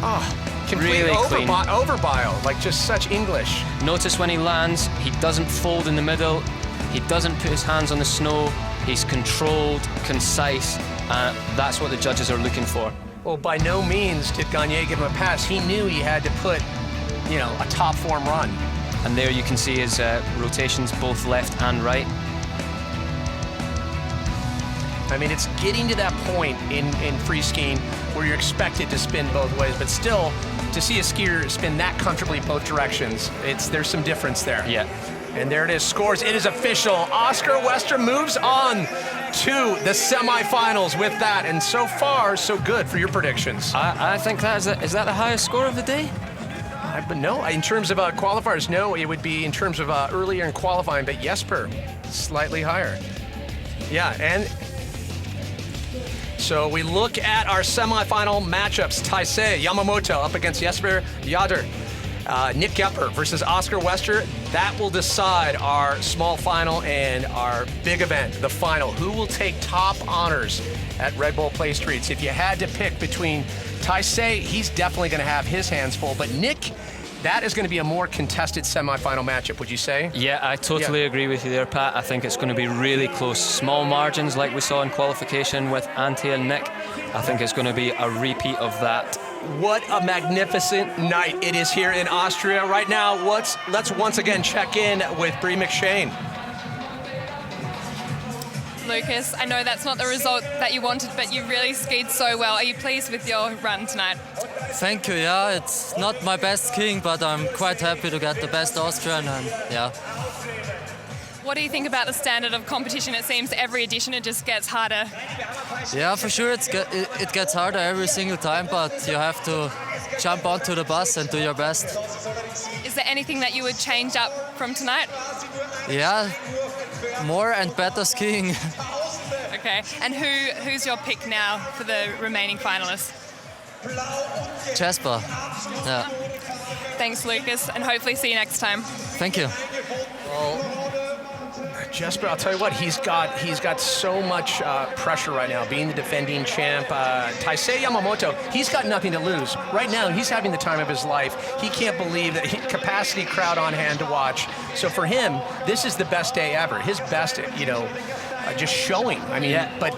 Oh, complete Really clean. overbile, like just such English. Notice when he lands, he doesn't fold in the middle. He doesn't put his hands on the snow. He's controlled, concise. That's what the judges are looking for. Well, by no means did Gagne give him a pass. He knew he had to put, a top form run. And there you can see his rotations, both left and right. I mean, it's getting to that point in free skiing where you're expected to spin both ways, but still, to see a skier spin that comfortably both directions, there's some difference there. Yeah. And there it is, scores. It is official. Oscar Wester moves on to the semifinals with that, and so far, so good for your predictions. I think is that the highest score of the day? But no, in terms of qualifiers, no, it would be in terms of earlier in qualifying, but Jesper, slightly higher. Yeah, and so we look at our semifinal matchups. Taisei Yamamoto up against Jesper Jader. Nick Gepper versus Oscar Wester. That will decide our small final and our big event, the final. Who will take top honors at Red Bull PlayStreets? If you had to pick between Taisei, he's definitely going to have his hands full, but Nick, that is going to be a more contested semifinal matchup, would you say? Yeah, I totally agree with you there, Pat. I think it's going to be really close. Small margins like we saw in qualification with Antti and Nick. I think it's going to be a repeat of that. What a magnificent night it is here in Austria. Right now, let's once again check in with Brie McShane. Lucas, I know that's not the result that you wanted, but you really skied so well. Are you pleased with your run tonight? Thank you, yeah. It's not my best skiing, but I'm quite happy to get the best Austrian, and yeah. What do you think about the standard of competition? It seems every edition it just gets harder. Yeah, for sure it gets harder every single time, but you have to jump onto the bus and do your best. Is there anything that you would change up from tonight? Yeah, more and better skiing. Okay, and who's your pick now for the remaining finalists? Jesper. Yeah. Thanks, Lucas, and hopefully see you next time. Thank you. Jesper, I'll tell you what, he's got so much pressure right now, being the defending champ. Taisei Yamamoto, he's got nothing to lose. Right now, he's having the time of his life. He can't believe that capacity crowd on hand to watch. So for him, this is the best day ever. His best, just showing. I mean, but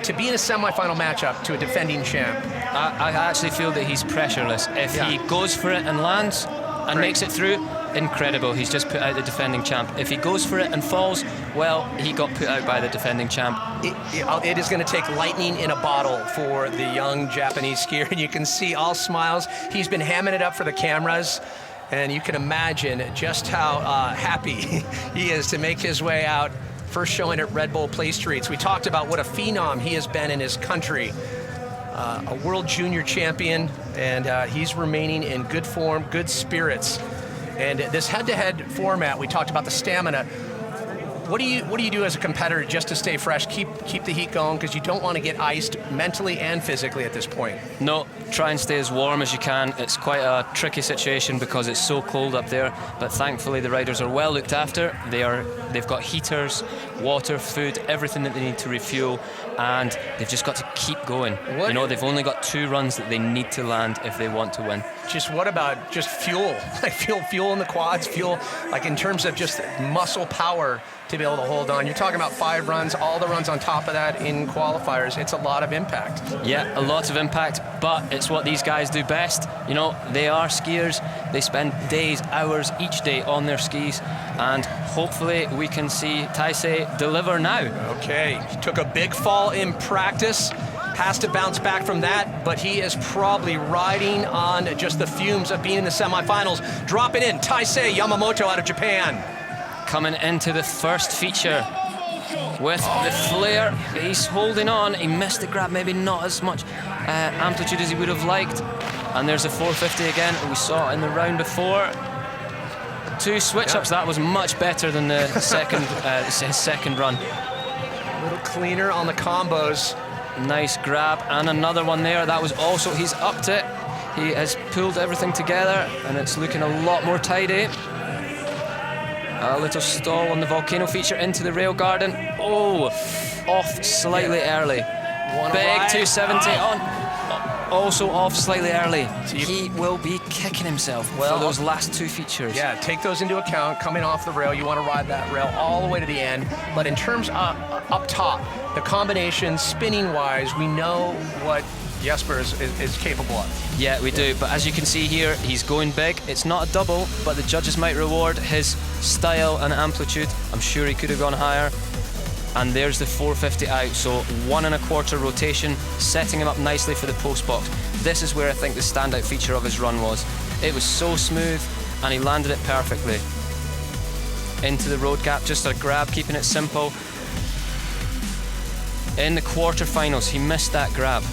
to be in a semifinal matchup to a defending champ. I actually feel that he's pressureless. If he goes for it and lands, and makes it through, incredible. He's just put out the defending champ. If he goes for it and falls, well, he got put out by the defending champ. It is going to take lightning in a bottle for the young Japanese skier, and you can see all smiles. He's been hamming it up for the cameras, and you can imagine just how happy he is to make his way out. First showing at Red Bull PlayStreets. We talked about what a phenom he has been in his country. A world junior champion, and he's remaining in good form, good spirits. And this head-to-head format, we talked about the stamina. What do you do as a competitor just to stay fresh, keep the heat going, because you don't want to get iced mentally and physically at this point? No, try and stay as warm as you can. It's quite a tricky situation because it's so cold up there, but thankfully the riders are well looked after. They've got heaters, water, food, everything that they need to refuel, and they've just got to keep going. What? You know, they've only got 2 runs that they need to land if they want to win. Just what about just fuel? Like fuel in the quads, fuel, like in terms of just muscle power to be able to hold on. You're talking about 5 runs, all the runs on top of that in qualifiers. It's a lot of impact. Yeah, a lot of impact, but it's what these guys do best. You know, they are skiers. They spend days, hours each day on their skis, and hopefully we can see Taisei deliver now. Okay, he took a big fall in practice. Has to bounce back from that, but he is probably riding on just the fumes of being in the semifinals. Dropping in, Taisei Yamamoto out of Japan. Coming into the first feature with the flare. He's holding on. He missed the grab, maybe not as much amplitude as he would have liked. And there's a 450 again. We saw it in the round before. 2 switch-ups. That was much better than the second run. A little cleaner on the combos. Nice grab, and another one there. That was also, he's upped it. He has pulled everything together, and it's looking a lot more tidy. A little stall on the volcano feature into the rail garden. Oh, off slightly early. Big 270 on. Also off slightly early. He will be kicking himself for those last 2 features. Yeah, take those into account. Coming off the rail, you want to ride that rail all the way to the end. But in terms of up top, the combinations, spinning-wise, we know what Jesper is capable of. Yeah, we do. But as you can see here, he's going big. It's not a double, but the judges might reward his style and amplitude. I'm sure he could have gone higher. And there's the 450 out, so 1 1/4 rotation, setting him up nicely for the post box. This is where I think the standout feature of his run was. It was so smooth, and he landed it perfectly. Into the road gap, just a grab, keeping it simple. In the quarterfinals, he missed that grab,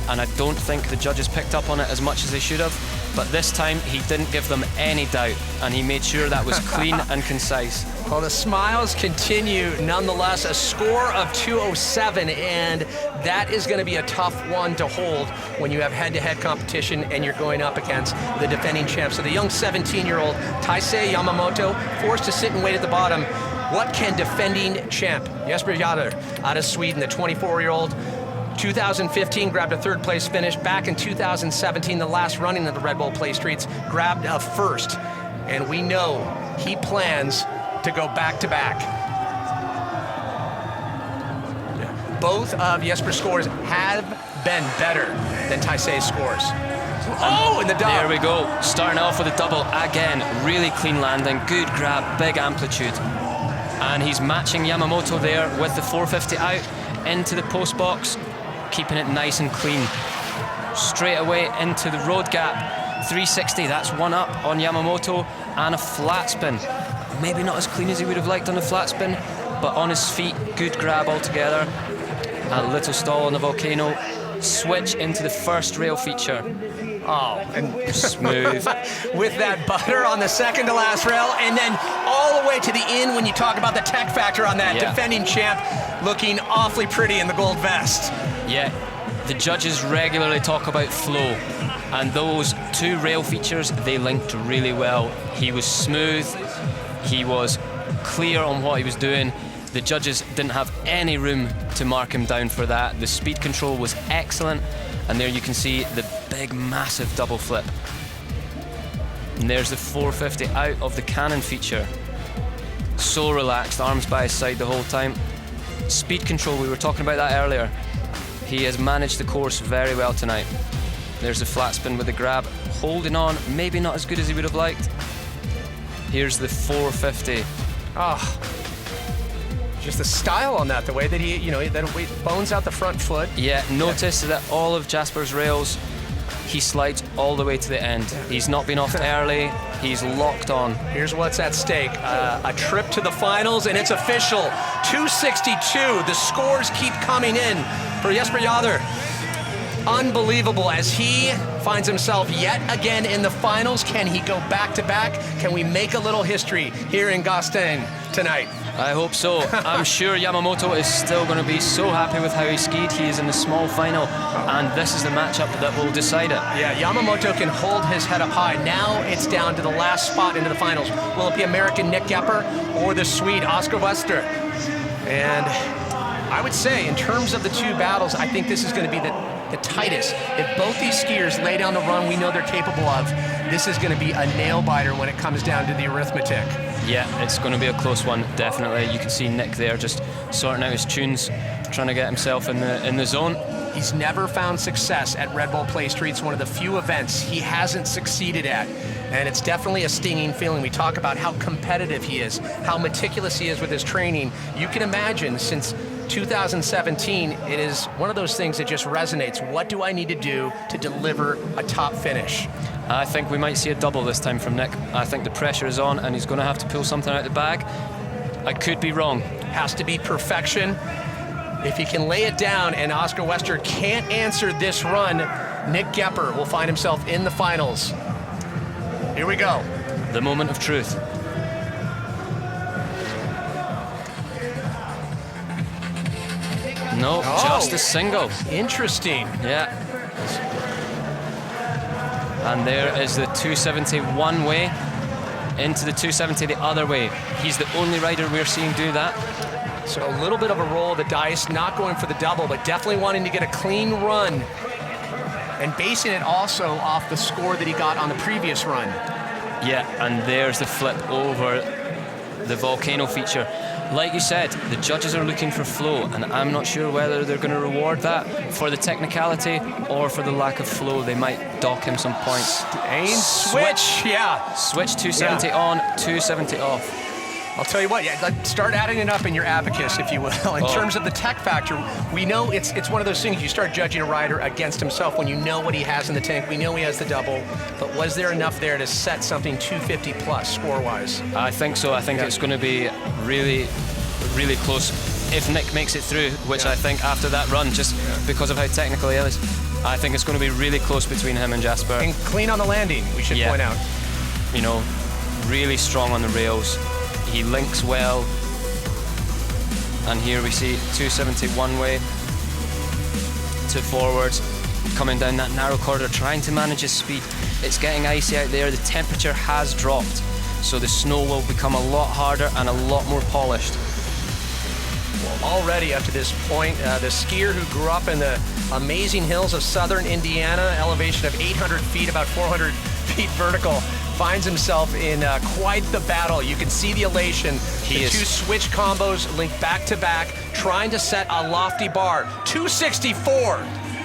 and I don't think the judges picked up on it as much as they should have, but this time he didn't give them any doubt, and he made sure that was clean and concise. Well, the smiles continue nonetheless. A score of 207, and that is going to be a tough one to hold when you have head-to-head competition and you're going up against the defending champ. So the young 17-year-old Taisei Yamamoto forced to sit and wait at the bottom. What can defending champ Jesper Jader out of Sweden, the 24-year-old, 2015 grabbed a 3rd place finish. Back in 2017, the last running of the Red Bull PlayStreets, grabbed a 1st. And we know he plans to go back-to-back. Both of Jesper's scores have been better than Taisei's scores. Oh, in the double. There we go. Starting off with a double again. Really clean landing, good grab, big amplitude. And he's matching Yamamoto there with the 450 out into the post box, keeping it nice and clean. Straight away into the road gap. 360, that's 1 up on Yamamoto, and a flat spin. Maybe not as clean as he would have liked on the flat spin, but on his feet, good grab altogether. A little stall on the volcano. Switch into the first rail feature. Oh, and smooth. With that butter on the second to last rail, and then all the way to the end when you talk about the tech factor on that. Defending champ looking awfully pretty in the gold vest. Yeah, the judges regularly talk about flow, and those 2 rail features, they linked really well. He was smooth, he was clear on what he was doing. The judges didn't have any room to mark him down for that. The speed control was excellent, and there you can see the big, massive double flip. And there's the 450 out of the cannon feature. So relaxed, arms by his side the whole time. Speed control, we were talking about that earlier. He has managed the course very well tonight. There's the flat spin with the grab, holding on, maybe not as good as he would have liked. Here's the 450. Just the style on that, the way that he, that he bones out the front foot. Yeah, notice that all of Jasper's rails, he slides all the way to the end. He's not been off early, he's locked on. Here's what's at stake. A trip to the finals, and it's official. 262. The scores keep coming in for Jesper Jother. Unbelievable as he finds himself yet again in the finals. Can he go back to back? Can we make a little history here in Gastein tonight? I hope so. I'm sure Yamamoto is still going to be so happy with how he skied. He is in the small final, and this is the matchup that will decide it. Yeah, Yamamoto can hold his head up high. Now it's down to the last spot into the finals. Will it be American Nick Gepper or the Swede Oscar Wester? And I would say, in terms of the two battles, I think this is going to be the tightest. If both these skiers lay down the run we know they're capable of, this is going to be a nail-biter when it comes down to the arithmetic. Yeah, it's going to be a close one, definitely. You can see Nick there just sorting out his tunes, trying to get himself in the zone. He's never found success at Red Bull PlayStreets, one of the few events he hasn't succeeded at. And it's definitely a stinging feeling. We talk about how competitive he is, how meticulous he is with his training. You can imagine, since 2017, it is one of those things that just resonates. What do I need to do to deliver a top finish? I think we might see a double this time from Nick. I think the pressure is on and he's going to have to pull something out of the bag. I could be wrong. Has to be perfection. If he can lay it down and Oscar Wester can't answer this run, Nick Gepper will find himself in the finals. Here we go. The moment of truth. No, just a single. Interesting. Yeah. And there is the 270 one way into the 270 the other way. He's the only rider we're seeing do that. So a little bit of a roll of the dice, not going for the double, but definitely wanting to get a clean run and basing it also off the score that he got on the previous run. Yeah, and there's the flip over the volcano feature. Like you said, the judges are looking for flow, and I'm not sure whether they're going to reward that for the technicality or for the lack of flow. They might dock him some points. Switch, yeah. Switch 270 on, 270 off. I'll tell you what, start adding it up in your abacus, if you will. In terms of the tech factor, we know it's one of those things, you start judging a rider against himself when you know what he has in the tank. We know he has the double, but was there enough there to set something 250 plus score-wise? I think so. I think it's going to be really, really close if Nick makes it through, which I think after that run, just because of how technical he is, I think it's going to be really close between him and Jasper. And clean on the landing, we should point out. You know, really strong on the rails. He links well, and here we see 270 one way to forwards, coming down that narrow corridor, trying to manage his speed. It's getting icy out there, the temperature has dropped, so the snow will become a lot harder and a lot more polished. Well, already up to this point, the skier who grew up in the amazing hills of southern Indiana, elevation of 800 feet, about 400 feet vertical, finds himself in quite the battle. You can see the elation. The two switch combos linked back to back, trying to set a lofty bar. 264.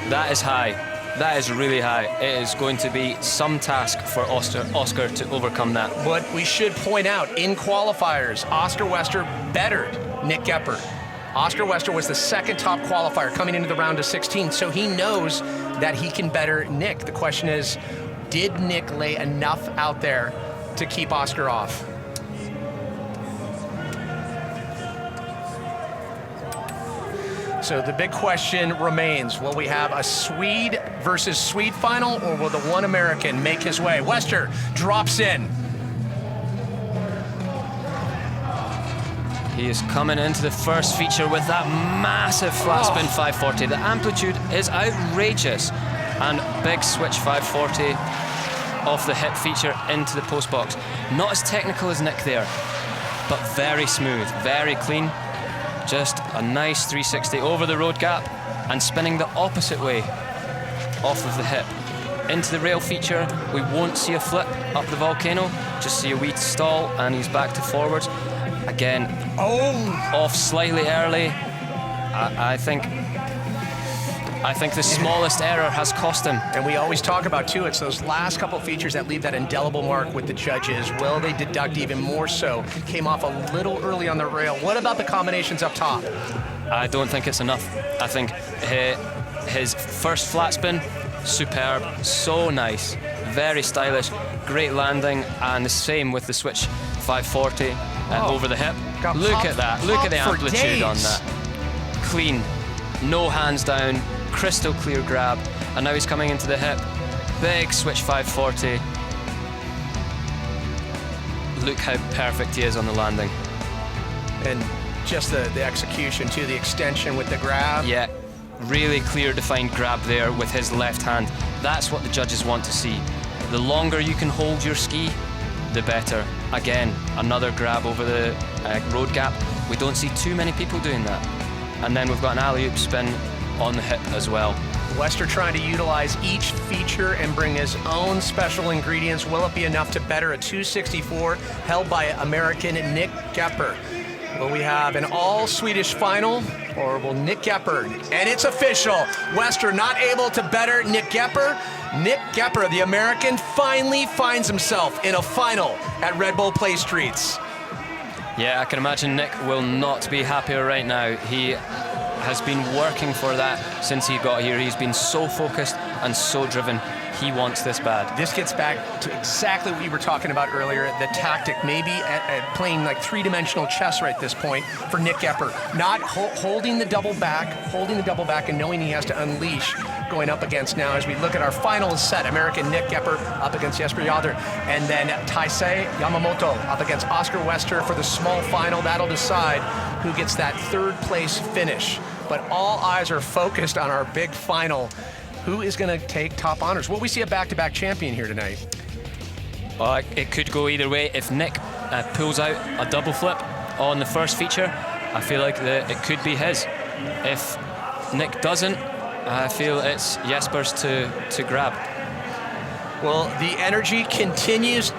That is high. That is really high. It is going to be some task for Oscar to overcome that. But we should point out, in qualifiers, Oscar Wester bettered Nick Gepper. Oscar Wester was the second top qualifier coming into the round of 16, so he knows that he can better Nick. The question is, did Nick lay enough out there to keep Oscar off? So the big question remains, will we have a Swede versus Swede final, or will the one American make his way? Wester drops in. He is coming into the first feature with that massive flat spin 540. The amplitude is outrageous. And big switch 540 off the hip feature into the post box. Not as technical as Nick there, but very smooth, very clean. Just a nice 360 over the road gap and spinning the opposite way off of the hip. Into the rail feature, we won't see a flip up the volcano, just see a wee stall and he's back to forwards. Again, off slightly early. I think I think the smallest error has cost him. And we always talk about, too, it's those last couple features that leave that indelible mark with the judges. Will they deduct even more so? Came off a little early on the rail. What about the combinations up top? I don't think it's enough. I think his first flat spin, superb, so nice, very stylish, great landing, and the same with the switch 540 and over the hip. Look at that, look at the amplitude on that. Clean, no hands down, crystal clear grab, and now he's coming into the hip. Big switch 540. Look how perfect he is on the landing. And just the execution too, the extension with the grab. Yeah, really clear defined grab there with his left hand. That's what the judges want to see. The longer you can hold your ski, the better. Again, another grab over the road gap. We don't see too many people doing that. And then we've got an alley-oop spin on the hip as well. Wester trying to utilize each feature and bring his own special ingredients. Will it be enough to better a 264 held by American Nick Gepper? Will we have an all-Swedish final, or will Nick Gepper, and it's official, Wester not able to better Nick Gepper. Nick Gepper, the American, finally finds himself in a final at Red Bull PlayStreets. Yeah, I can imagine Nick will not be happier right now. He has been working for that since he got here. He's been so focused and so driven. He wants this bad. This gets back to exactly what we were talking about earlier, the tactic, maybe at playing like three-dimensional chess right at this point for Nick Gepper. Not holding the double back and knowing he has to unleash going up against now as we look at our final set. American Nick Gepper up against Jesper Yoder, and then Taisei Yamamoto up against Oscar Wester for the small final. That'll decide who gets that third place finish. But all eyes are focused on our big final. Who is going to take top honors? Will we see a back-to-back champion here tonight? It could go either way. If Nick pulls out a double flip on the first feature, I feel like it could be his. If Nick doesn't, I feel it's Jesper's to grab. Well, the energy continues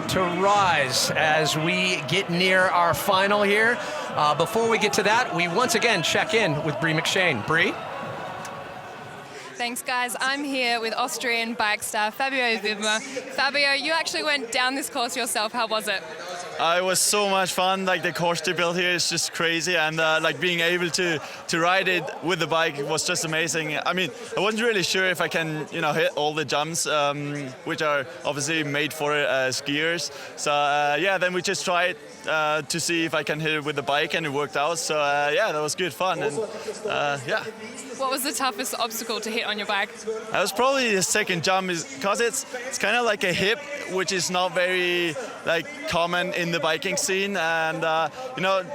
to rise as we get near our final here. Before we get to that, we once again check in with Brie McShane. Brie? Thanks, guys. I'm here with Austrian bike star Fabio Wibmer. Fabio, you actually went down this course yourself. How was it? It was so much fun. Like, the course they built here is just crazy, and like being able to ride it with the bike was just amazing. I mean, I wasn't really sure if I can, hit all the jumps, which are obviously made for skiers. So yeah, then we just tried to see if I can hit it with the bike, and it worked out. So yeah, that was good fun, and yeah. What was the toughest obstacle to hit on your bike? That was probably the second jump, because it's kind of like a hip, which is not very common in the biking scene, and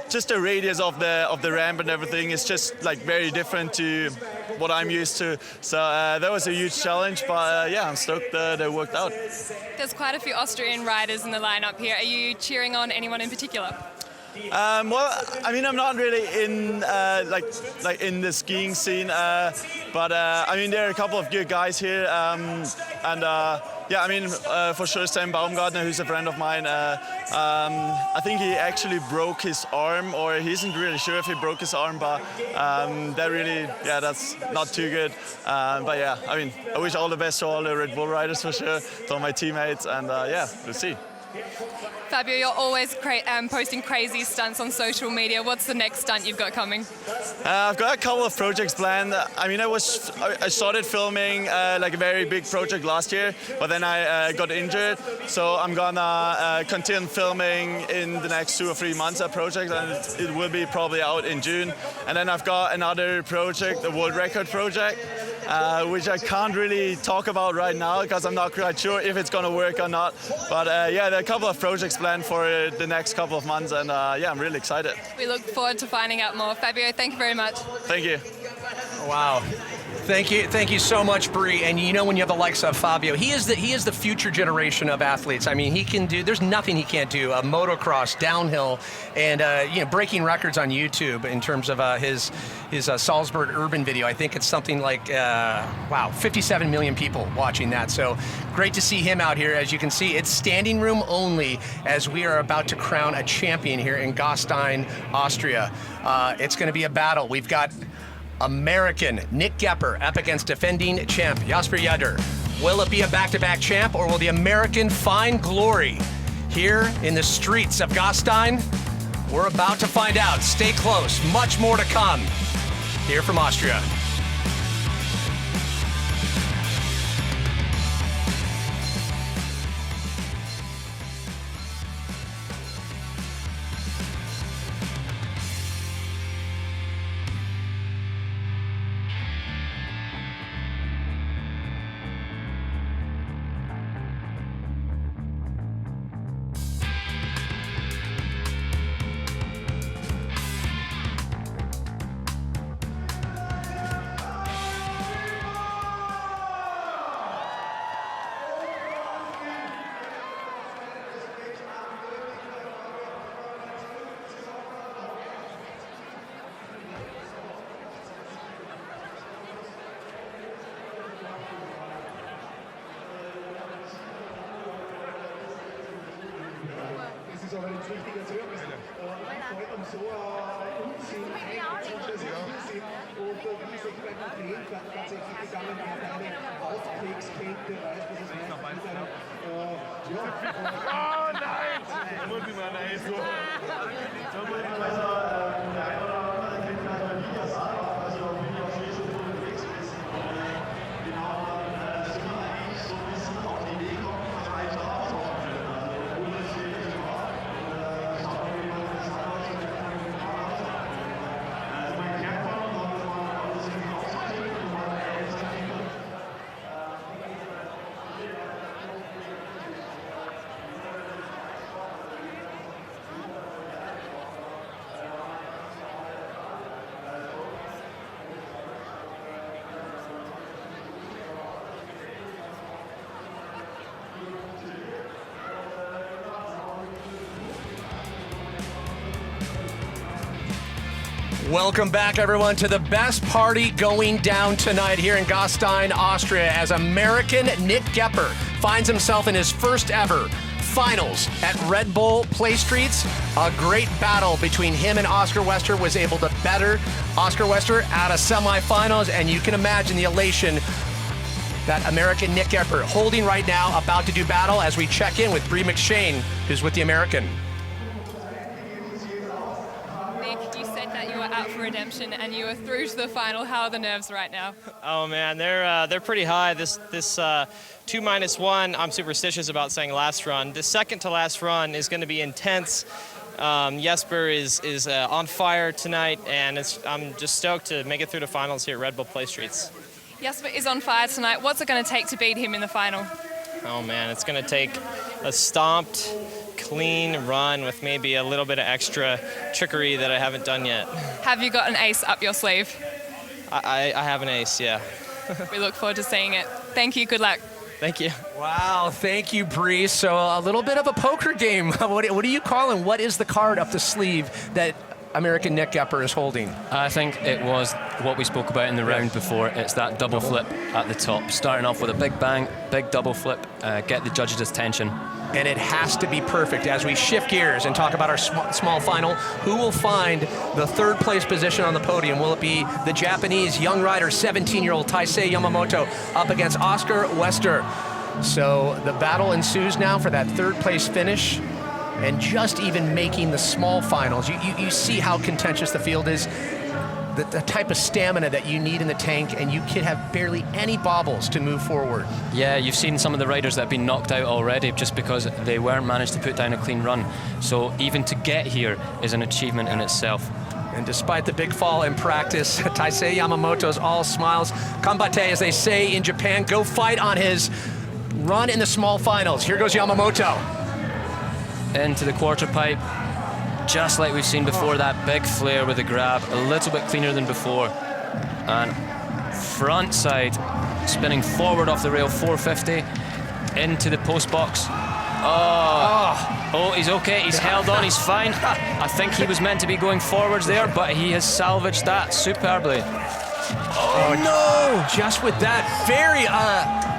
just the radius of the ramp and everything is just very different to what I'm used to. So that was a huge challenge, but yeah, I'm stoked that it worked out. There's quite a few Austrian riders in the lineup here. Are you cheering on anyone in particular? Well, I mean, I'm not really in in the skiing scene, but I mean, there are a couple of good guys here, and yeah, I mean, for sure, Sam Baumgartner, who's a friend of mine. I think he actually broke his arm, or he isn't really sure if he broke his arm, but that really, yeah, that's not too good. But yeah, I mean, I wish all the best to all the Red Bull riders for sure, to all my teammates, and yeah, we'll see. Fabio, you're always posting crazy stunts on social media. What's the next stunt you've got coming? I've got a couple of projects planned. I mean, I started filming a very big project last year, but then I got injured. So I'm gonna continue filming in the next 2 or 3 months, a project, and it will be probably out in June. And then I've got another project, the world record project, which I can't really talk about right now because I'm not quite sure if it's gonna work or not. But yeah, there are a couple of projects planned for the next couple of months, and yeah, I'm really excited. We look forward to finding out more. Fabio, thank you very much. Thank you. Wow. Thank you so much, Brie. And when you have the likes of Fabio, he is the future generation of athletes. I mean, he can do. There's nothing he can't do. Motocross, downhill, and breaking records on YouTube in terms of his Salzburg urban video. I think it's something like 57 million people watching that. So great to see him out here. As you can see, it's standing room only as we are about to crown a champion here in Gastein, Austria. It's going to be a battle. We've got American Nick Gepper up against defending champ Jasper Judder. Will it be a back-to-back champ, or will the American find glory here in the streets of Gastein? We're about to find out. Stay close. Much more to come here from Austria. Welcome back, everyone, to the best party going down tonight here in Gastein, Austria, as American Nick Gepper finds himself in his first ever finals at Red Bull PlayStreets. A great battle between him and Oscar Wester was able to better Oscar Wester out of semifinals, and you can imagine the elation that American Nick Gepper holding right now, about to do battle as we check in with Bree McShane, who's with the American. Redemption, and you were through to the final. How are the nerves right now? Oh man, they're pretty high. This 2-1, I'm superstitious about saying last run. The second to last run is going to be intense. Jesper is on fire tonight, and I'm just stoked to make it through the finals here at Red Bull PlayStreets. Jesper is on fire tonight. What's it going to take to beat him in the final? Oh man, it's going to take a stomped, clean run with maybe a little bit of extra trickery that I haven't done yet. Have you got an ace up your sleeve? I have an ace, yeah. We look forward to seeing it. Thank you. Good luck. Thank you. Wow, thank you, Bree. So a little bit of a poker game. What do you call it? What is the card up the sleeve that American Nick Gepper is holding? I think it was what we spoke about in the round before. It's that double flip at the top. Starting off with a big bang, big double flip, get the judges' attention. And it has to be perfect. As we shift gears and talk about our small final, who will find the third place position on the podium? Will it be the Japanese young rider, 17-year-old Taisei Yamamoto, up against Oscar Wester? So the battle ensues now for that third place finish, and just even making the small finals. You see how contentious the field is, the type of stamina that you need in the tank, and you can have barely any bobbles to move forward. Yeah, you've seen some of the riders that have been knocked out already just because they weren't managed to put down a clean run. So even to get here is an achievement in itself. And despite the big fall in practice, Taisei Yamamoto's all smiles. Kambate, as they say in Japan, go fight on his run in the small finals. Here goes Yamamoto. Into the quarter pipe. Just like we've seen before, that big flare with the grab, a little bit cleaner than before. And front side, spinning forward off the rail, 450, into the post box. Oh, he's okay, he's held on, he's fine. I think he was meant to be going forwards there, but he has salvaged that superbly. Oh no! Just with that very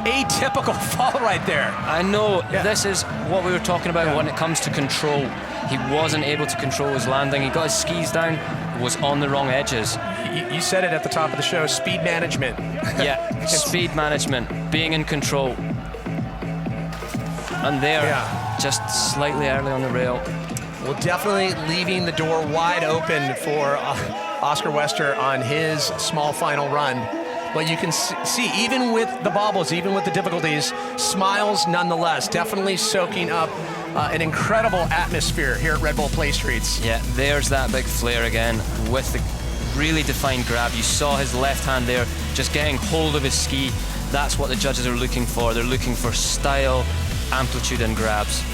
atypical fall right there. I know, this is what we were talking about when it comes to control. He wasn't able to control his landing. He got his skis down, was on the wrong edges. You said it at the top of the show, speed management. Yeah, speed management, being in control. And there, just slightly early on the rail. Well, definitely leaving the door wide open for Oscar Wester on his small final run. But you can see, even with the bobbles, even with the difficulties, smiles nonetheless, definitely soaking up an incredible atmosphere here at Red Bull PlayStreets. Yeah, there's that big flare again with the really defined grab. You saw his left hand there just getting hold of his ski. That's what the judges are looking for. They're looking for style, amplitude and grabs.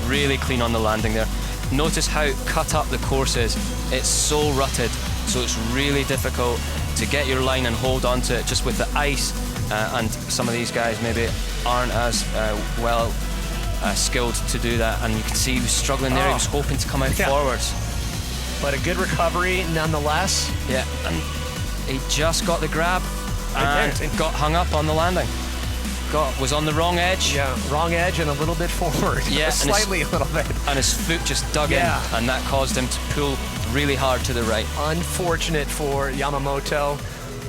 Really clean on the landing there. Notice how cut up the course is. It's so rutted, so it's really difficult to get your line and hold on to it just with the ice, and some of these guys maybe aren't as well skilled to do that, and you can see he was struggling there. He was hoping to come out forwards. But a good recovery nonetheless. Yeah, and he just got the grab and got hung up on the landing. Was on the wrong edge. Yeah, wrong edge and a little bit forward. Yeah, slightly a little bit. And his foot just dug in, and that caused him to pull really hard to the right. Unfortunate for Yamamoto,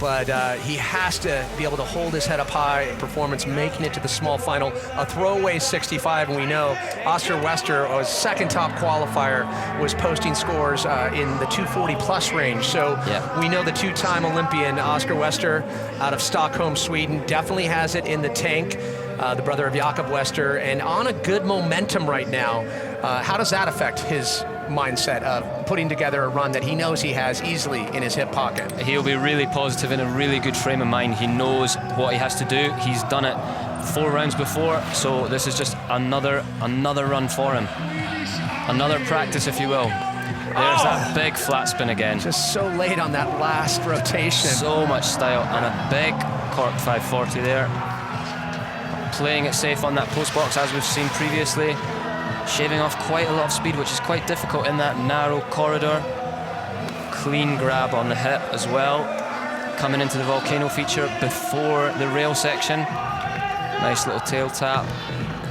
but he has to be able to hold his head up high. Performance making it to the small final. A throwaway 65, and we know Oscar Wester, was second top qualifier, was posting scores in the 240 plus range. So we know the two-time Olympian Oscar Wester out of Stockholm, Sweden, definitely has it in the tank. The brother of Jakob Wester, and on a good momentum right now. How does that affect his mindset of putting together a run that he knows he has easily in his hip pocket? He'll be really positive, in a really good frame of mind. He knows what he has to do. He's done it 4 rounds before, so this is just another run for him. Another practice, if you will. There's that big flat spin again. Just so late on that last rotation. So much style, and a big cork 540 there. Playing it safe on that post box, as we've seen previously. Shaving off quite a lot of speed, which is quite difficult in that narrow corridor. Clean grab on the hip as well. Coming into the volcano feature before the rail section. Nice little tail tap.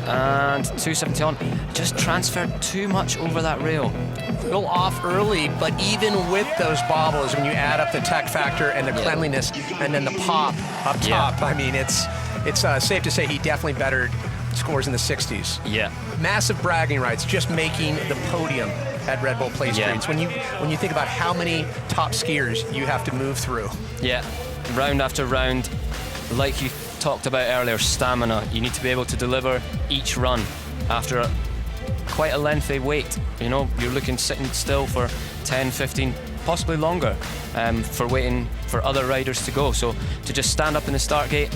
And 270 on. Just transferred too much over that rail. A little off early, but even with those bobbles, when you add up the tech factor and the cleanliness and then the pop up top, I mean, it's safe to say he definitely bettered scores in the 60s. Yeah. Massive bragging rights, just making the podium at Red Bull PlayStreets. When you think about how many top skiers you have to move through. Yeah, round after round, like you talked about earlier, stamina. You need to be able to deliver each run after quite a lengthy wait. You know, you're sitting still for 10, 15, possibly longer, for waiting for other riders to go. So to just stand up in the start gate,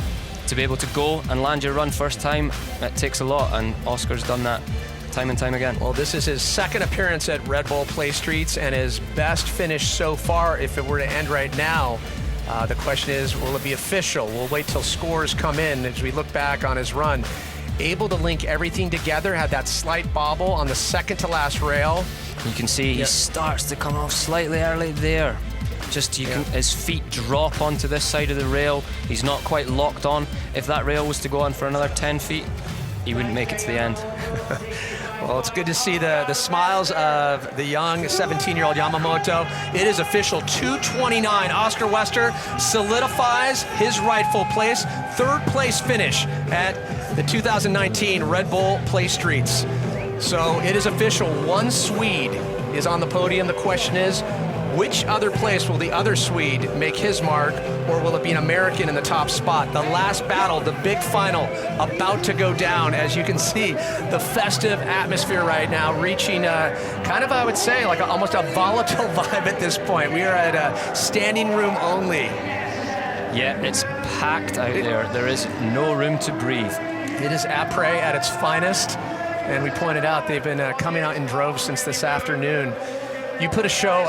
to be able to go and land your run first time, it takes a lot, and Oscar's done that time and time again. Well, this is his second appearance at Red Bull PlayStreets and his best finish so far. If it were to end right now, the question is, will it be official? We'll wait till scores come in as we look back on his run. Able to link everything together, had that slight bobble on the second to last rail. You can see he starts to come off slightly early there. Just his feet drop onto this side of the rail. He's not quite locked on. If that rail was to go on for another 10 feet, he wouldn't make it to the end. Well, it's good to see the smiles of the young 17-year-old Yamamoto. It is official, 2:29. Oscar Wester solidifies his rightful place. Third place finish at the 2019 Red Bull PlayStreets. So it is official, one Swede is on the podium. The question is, which other place will the other Swede make his mark, or will it be an American in the top spot? The last battle, the big final, about to go down. As you can see, the festive atmosphere right now, reaching kind of, I would say, like almost a volatile vibe at this point. We are at a standing room only. Yeah, it's packed out there. There is no room to breathe. It is après at its finest, and we pointed out they've been coming out in droves since this afternoon. You put a show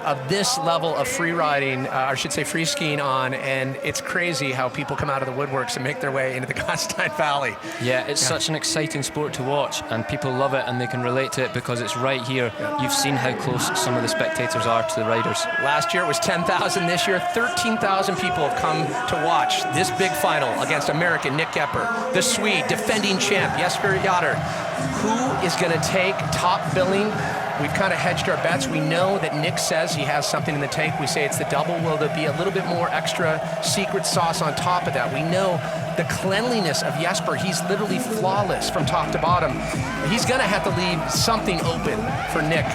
of this level of free riding, or I should say free skiing on, and it's crazy how people come out of the woodworks and make their way into the Gastein Valley. Yeah, it's such an exciting sport to watch, and people love it and they can relate to it because it's right here. You've seen how close some of the spectators are to the riders. Last year it was 10,000. This year, 13,000 people have come to watch this big final against American Nick Epper, the Swede defending champ Jesper Jader. Who is going to take top billing We've kind of hedged our bets. We know that Nick says he has something in the tank. We say it's the double. Will there be a little bit more extra secret sauce on top of that? We know the cleanliness of Jesper. He's literally flawless from top to bottom. He's going to have to leave something open for Nick.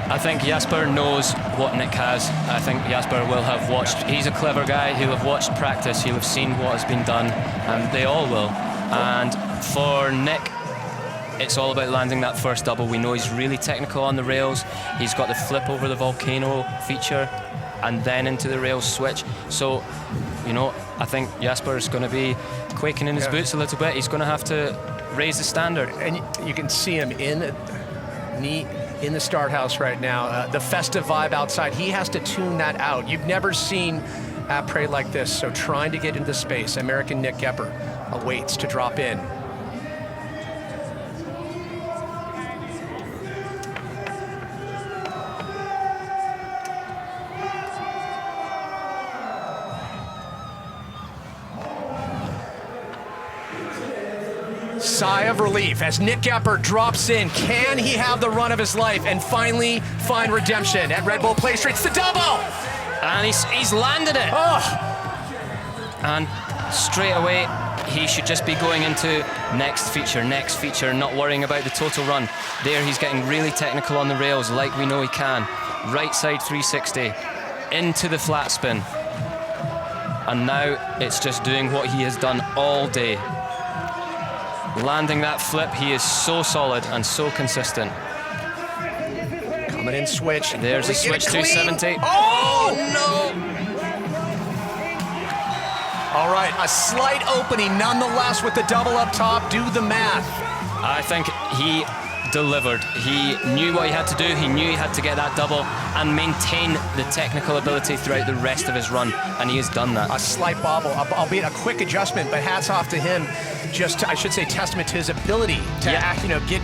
I think Jesper knows what Nick has. I think Jesper will have watched. He's a clever guy. He'll have watched practice. He'll have seen what has been done, and they all will. And for Nick, it's all about landing that first double. We know he's really technical on the rails. He's got the flip over the volcano feature and then into the rails switch. So, you know, I think Jesper is going to be quaking in his boots a little bit. He's going to have to raise the standard. And you can see him in the start house right now. The festive vibe outside, he has to tune that out. You've never seen après like this, so trying to get into space. American Nick Jesper awaits to drop in. Sigh of relief as Nick Jesper drops in. Can he have the run of his life and finally find redemption at Red Bull PlayStreets? The double! And he's landed it. Oh! And straight away, he should just be going into next feature, not worrying about the total run. There he's getting really technical on the rails like we know he can. Right side 360, into the flat spin. And now it's just doing what he has done all day. Landing that flip, he is so solid and so consistent. Coming in switch. There's a switch 270. Oh, no! All right, a slight opening nonetheless with the double up top. Do the math. I think he delivered. He knew what he had to do. He knew he had to get that double and maintain the technical ability throughout the rest of his run, and he has done that. A slight bobble, albeit a quick adjustment, but hats off to him. Just, I should say, testament to his ability to act, you know, get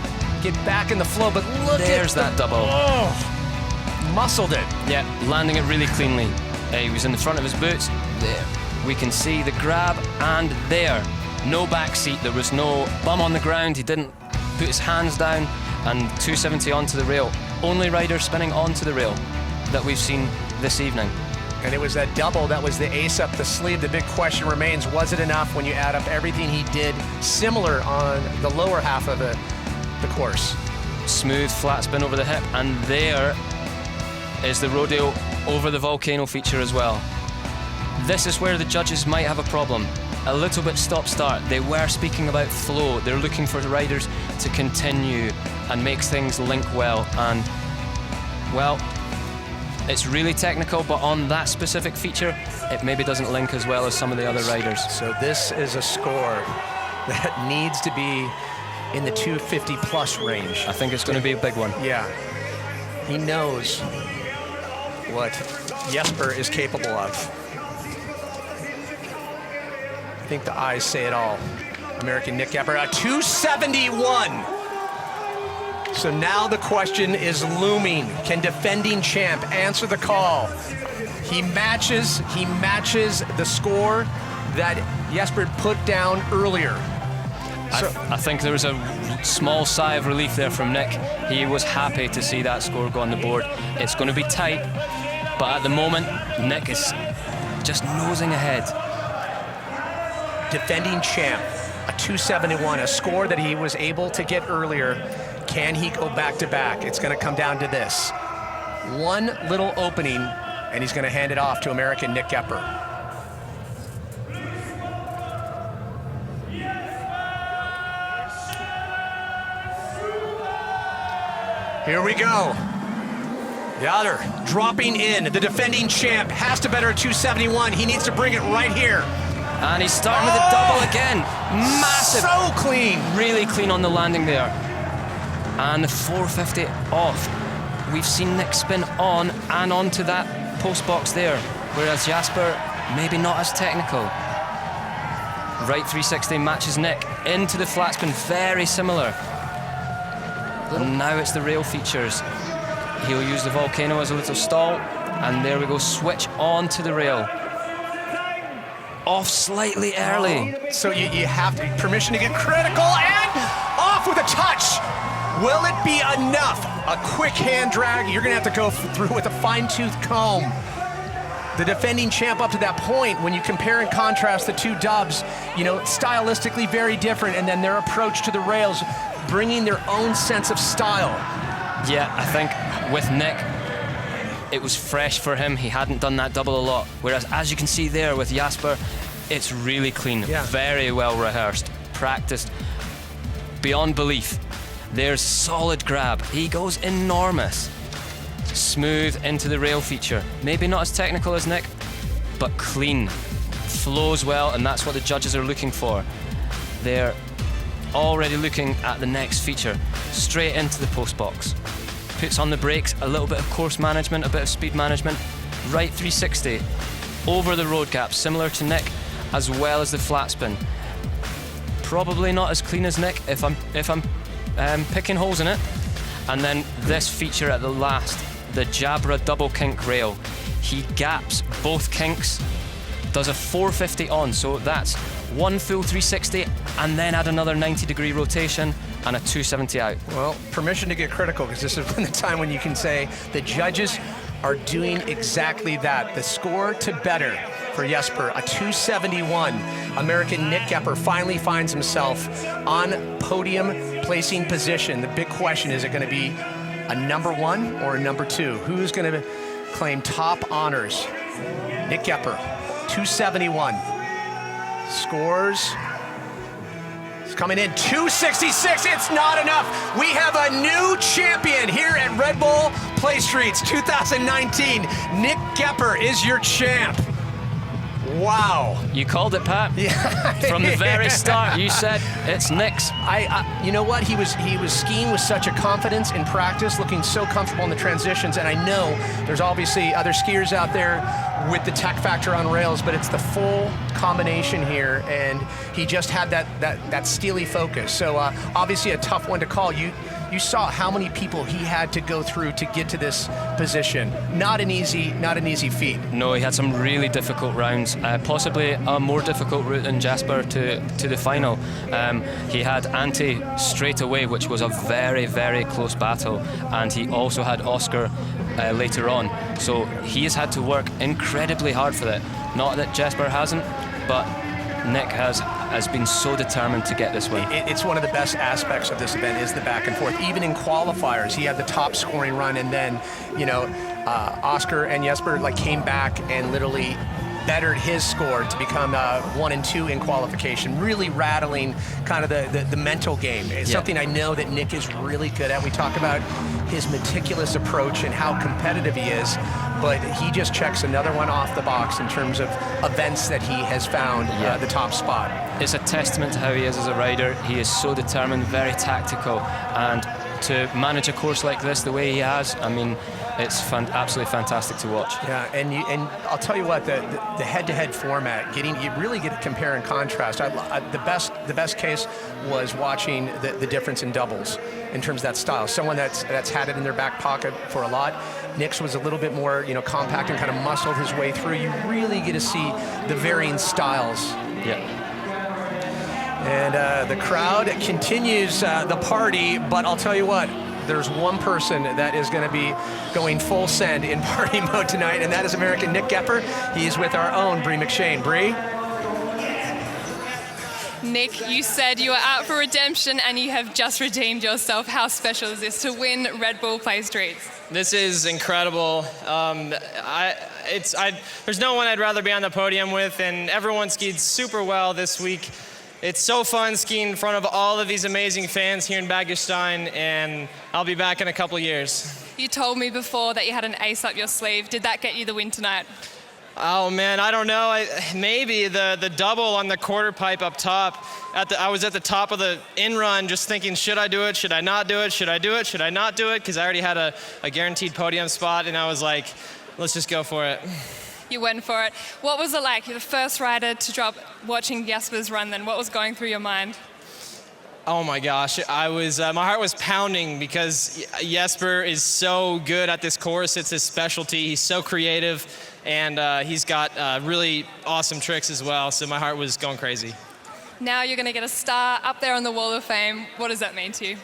back in the flow. But look, there's that double. Oh, muscled it. Yeah, landing it really cleanly. He was in the front of his boots. There, we can see the grab, and there, no back seat. There was no bum on the ground. He didn't put his hands down, and 270 onto the rail. Only rider spinning onto the rail that we've seen this evening. And it was that double that was the ace up the sleeve. The big question remains, was it enough when you add up everything he did similar on the lower half of the course? Smooth flat spin over the hip, and there is the rodeo over the volcano feature as well. This is where the judges might have a problem. A little bit stop-start. They were speaking about flow. They're looking for the riders to continue and make things link well. And, well, it's really technical, but on that specific feature, it maybe doesn't link as well as some of the other riders. So this is a score that needs to be in the 250 plus range. I think it's going to be a big one. Yeah. He knows what Jesper is capable of. I think the eyes say it all. American Nick Jesper, a 271. So now the question is looming. Can defending champ answer the call? He matches the score that Jesper put down earlier. I think there was a small sigh of relief there from Nick. He was happy to see that score go on the board. It's going to be tight, but at the moment, Nick is just nosing ahead. Defending champ, a 271, a score that he was able to get earlier. Can he go back to back? It's going to come down to this. One little opening, and he's going to hand it off to American Nick Jesper. Here we go. The other dropping in. The defending champ has to better a 271. He needs to bring it right here. And he's starting with a double again. Massive. So clean. Really clean on the landing there. And the 450 off. We've seen Nick spin on and onto that post box there, whereas Jesper maybe not as technical. Right 360 matches Nick into the flat spin, very similar. And now it's the rail features. He'll use the volcano as a little stall, and there we go, switch on to the rail. Off slightly early. So you have permission to get critical, and off with a touch. Will it be enough? A quick hand drag, you're gonna have to go through with a fine-tooth comb. The defending champ up to that point, when you compare and contrast the two dubs, you know, stylistically very different, and then their approach to the rails, bringing their own sense of style. Yeah, I think with Nick, it was fresh for him. He hadn't done that double a lot. Whereas, as you can see there with Jasper, it's really clean, very well rehearsed, practiced beyond belief. There's solid grab. He goes enormous. Smooth into the rail feature. Maybe not as technical as Nick, but clean. Flows well, and that's what the judges are looking for. They're already looking at the next feature. Straight into the post box. Puts on the brakes, a little bit of course management, a bit of speed management. Right 360. Over the road gap, similar to Nick, as well as the flat spin. Probably not as clean as Nick if I'm picking holes in it. And then this feature at the last, the Jabra double kink rail. He gaps both kinks, does a 450 on, so that's one full 360 and then add another 90-degree rotation and a 270 out. Well, permission to get critical, because this has been the time when you can say the judges are doing exactly that. The score to better for Jesper, a 271. American Nick Gepper finally finds himself on podium placing position. The big question, is it going to be a number 1 or a number 2? Who's going to claim top honors? Nick Gepper, 271. Scores. It's coming in 266. It's not enough. We have a new champion here at Red Bull PlayStreets 2019. Nick Gepper is your champ. Wow. You called it, Pat. Yeah. From the very start, you said it's Nick's. You know what? He was skiing with such a confidence in practice, looking so comfortable in the transitions. And I know there's obviously other skiers out there with the tech factor on rails, but it's the full combination here. And he just had that steely focus. So obviously a tough one to call. You saw how many people he had to go through to get to this position. Not an easy feat. No, he had some really difficult rounds, possibly a more difficult route than Jasper to the final. He had Ante straight away, which was a very, very close battle, and he also had Oscar later on. So he has had to work incredibly hard for that. Not that Jasper hasn't, but Nick has been so determined to get this win. It's one of the best aspects of this event is the back and forth. Even in qualifiers, he had the top scoring run, and then, you know, Oscar and Jesper came back and literally bettered his score to become 1 and 2 in qualification, really rattling kind of the mental game. It's something I know that Nick is really good at. We talk about his meticulous approach and how competitive he is, but he just checks another one off the box in terms of events that he has found the top spot. It's a testament to how he is as a rider. He is so determined, very tactical, and to manage a course like this the way he has, I mean, it's absolutely fantastic to watch. Yeah, and I'll tell you what, the head-to-head format, you really get to compare and contrast. The best case was watching the difference in doubles in terms of that style. Someone that's had it in their back pocket for a lot. Nick's was a little bit more, compact and kind of muscled his way through. You really get to see the varying styles. Yeah. And the crowd continues the party, but I'll tell you what, there's one person that is going to be going full send in party mode tonight, and that is American Nick Gepper. He's with our own Bree McShane. Bree? Nick, you said you were out for redemption, and you have just redeemed yourself. How special is this to win Red Bull PlayStreets? This is incredible. There's no one I'd rather be on the podium with, and everyone skied super well this week. It's so fun skiing in front of all of these amazing fans here in Bad Gastein, and I'll be back in a couple of years. You told me before that you had an ace up your sleeve. Did that get you the win tonight? Oh man, I don't know. Maybe the double on the quarter pipe up top. I was at the top of the in run, just thinking, should I do it? Should I not do it? Should I do it? Should I not do it? Because I already had a guaranteed podium spot, and I was like, let's just go for it. You went for it. What was it like? You're the first rider to drop watching Jasper's run then. What was going through your mind? Oh my gosh, I was my heart was pounding because Jesper is so good at this course. It's his specialty. He's so creative, and he's got really awesome tricks as well. So my heart was going crazy. Now you're going to get a star up there on the Wall of Fame. What does that mean to you?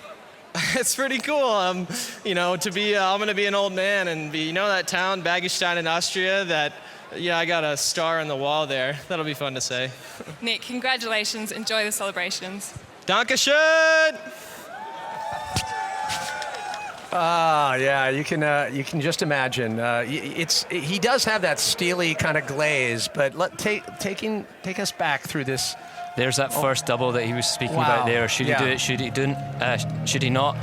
It's pretty cool. You know, to be, I'm going to be an old man and be, you know, that town, Bad Gastein in Austria, that, yeah, I got a star on the wall there. That'll be fun to say. Nick, congratulations. Enjoy the celebrations. Dankeschön! Yeah, you can just imagine. He does have that steely kind of glaze, but take us back through this. There's that first double that he was speaking about there. Should he do it? Should he not?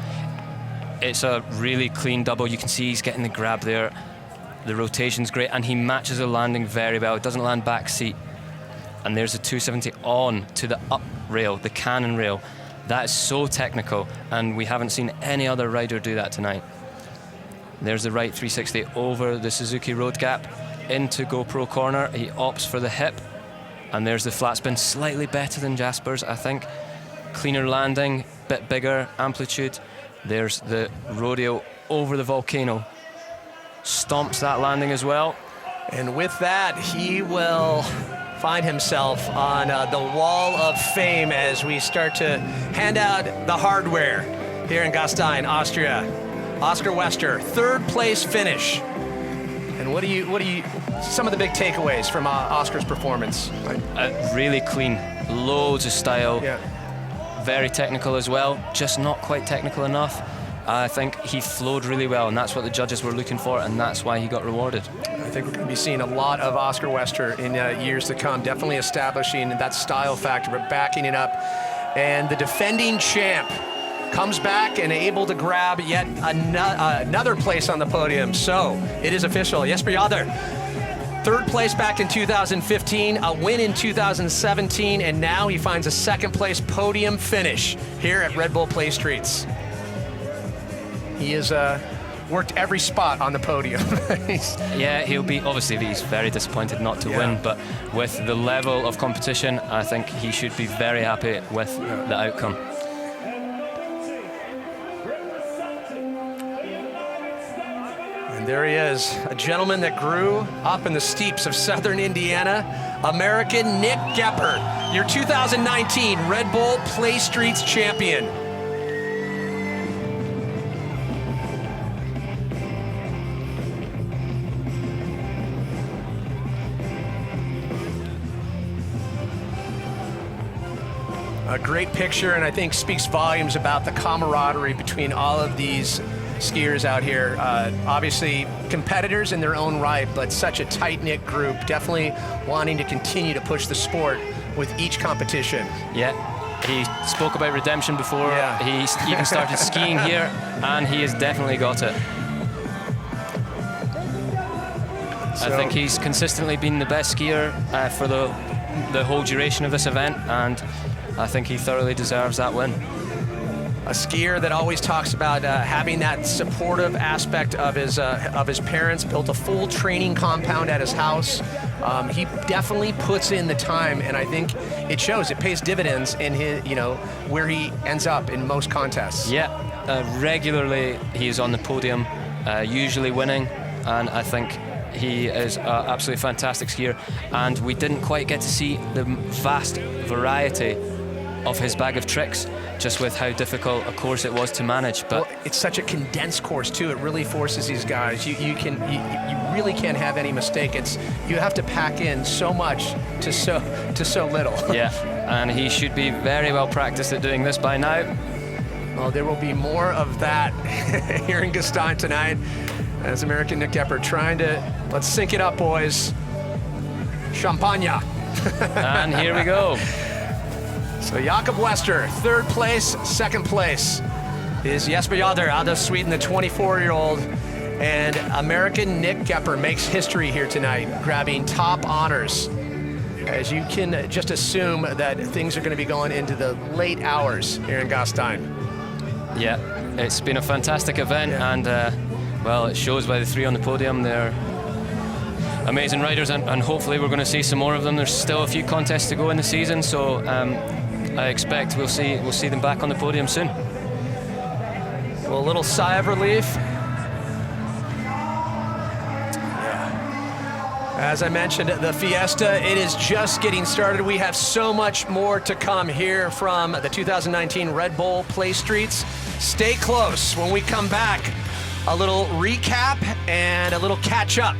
It's a really clean double. You can see he's getting the grab there. The rotation's great, and he matches the landing very well. It doesn't land back seat. And there's a 270 on to the up rail, the cannon rail. That is so technical, and we haven't seen any other rider do that tonight. There's the right 360 over the Suzuki road gap into GoPro corner. He opts for the hip, and there's the flat spin, slightly better than Jasper's, I think. Cleaner landing, bit bigger amplitude. There's the rodeo over the volcano. Stomps that landing as well. And with that, he will find himself on the wall of fame as we start to hand out the hardware here in Gastein, Austria. Oscar Wester, third place finish. And what do you some of the big takeaways from Oscar's performance? Really clean, loads of style. Yeah. Very technical as well, just not quite technical enough. I think he flowed really well, and that's what the judges were looking for, and that's why he got rewarded. I think we're going to be seeing a lot of Oscar Wester in years to come, definitely establishing that style factor, but backing it up. And the defending champ comes back and able to grab yet another place on the podium. So it is official. Jesper Jadr, third place back in 2015, a win in 2017, and now he finds a second place podium finish here at Red Bull PlayStreets. He has worked every spot on the podium. Yeah, he's very disappointed not to win, but with the level of competition, I think he should be very happy with the outcome. And there he is, a gentleman that grew up in the steeps of southern Indiana, American Nick Gepper, your 2019 Red Bull PlayStreets champion. A great picture, and I think speaks volumes about the camaraderie between all of these skiers out here. Obviously competitors in their own right, but such a tight-knit group, definitely wanting to continue to push the sport with each competition. Yeah, he spoke about redemption before. Yeah. He even started skiing here, and he has definitely got it. I think he's consistently been the best skier for the whole duration of this event, and I think he thoroughly deserves that win. A skier that always talks about having that supportive aspect of his parents, built a full training compound at his house. He definitely puts in the time, and I think it shows. It pays dividends in his, where he ends up in most contests. Yeah, regularly he is on the podium, usually winning, and I think he is an absolutely fantastic skier. And we didn't quite get to see the vast variety of his bag of tricks, just with how difficult a course it was to manage. But well, it's such a condensed course too. It really forces these guys. You really can't have any mistake. You have to pack in so much to so little. Yeah, and he should be very well practiced at doing this by now. Well, there will be more of that here in Gastein tonight, as American Nick Gepper trying to, let's sync it up, boys. Champagne. And here we go. So Jakob Wester, third place. Second place is Jesper Jadr out of Sweden, the 24-year-old. And American Nick Gepper makes history here tonight, grabbing top honors. As you can just assume that things are going to be going into the late hours here in Gastein. Yeah, it's been a fantastic event, and well, it shows by the three on the podium. They're amazing riders, and hopefully we're going to see some more of them. There's still a few contests to go in the season, so I expect we'll see them back on the podium soon. Well, a little sigh of relief. As I mentioned, the fiesta, it is just getting started. We have so much more to come here from the 2019 Red Bull PlayStreets. Stay close. When we come back, a little recap and a little catch up.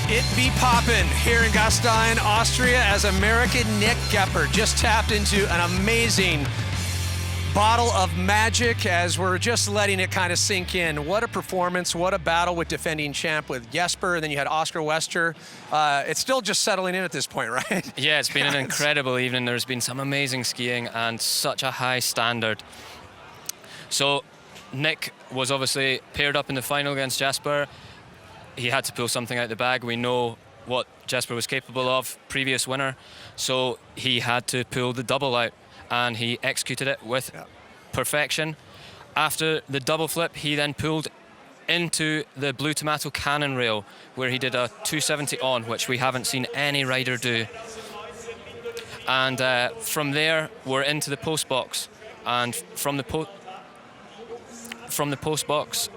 It be poppin' here in Gastein, Austria, as American Nick Gepper just tapped into an amazing bottle of magic as we're just letting it kind of sink in. What a performance, what a battle with defending champ with Jesper, and then you had Oscar Wester. It's still just settling in at this point, right? Yeah, it's been an incredible evening. There's been some amazing skiing and such a high standard. So Nick was obviously paired up in the final against Jesper. He had to pull something out of the bag. We know what Jesper was capable of, previous winner. So he had to pull the double out, and he executed it with perfection. After the double flip, he then pulled into the blue tomato cannon rail, where he did a 270 on, which we haven't seen any rider do. And from there, we're into the post box. And from the post box,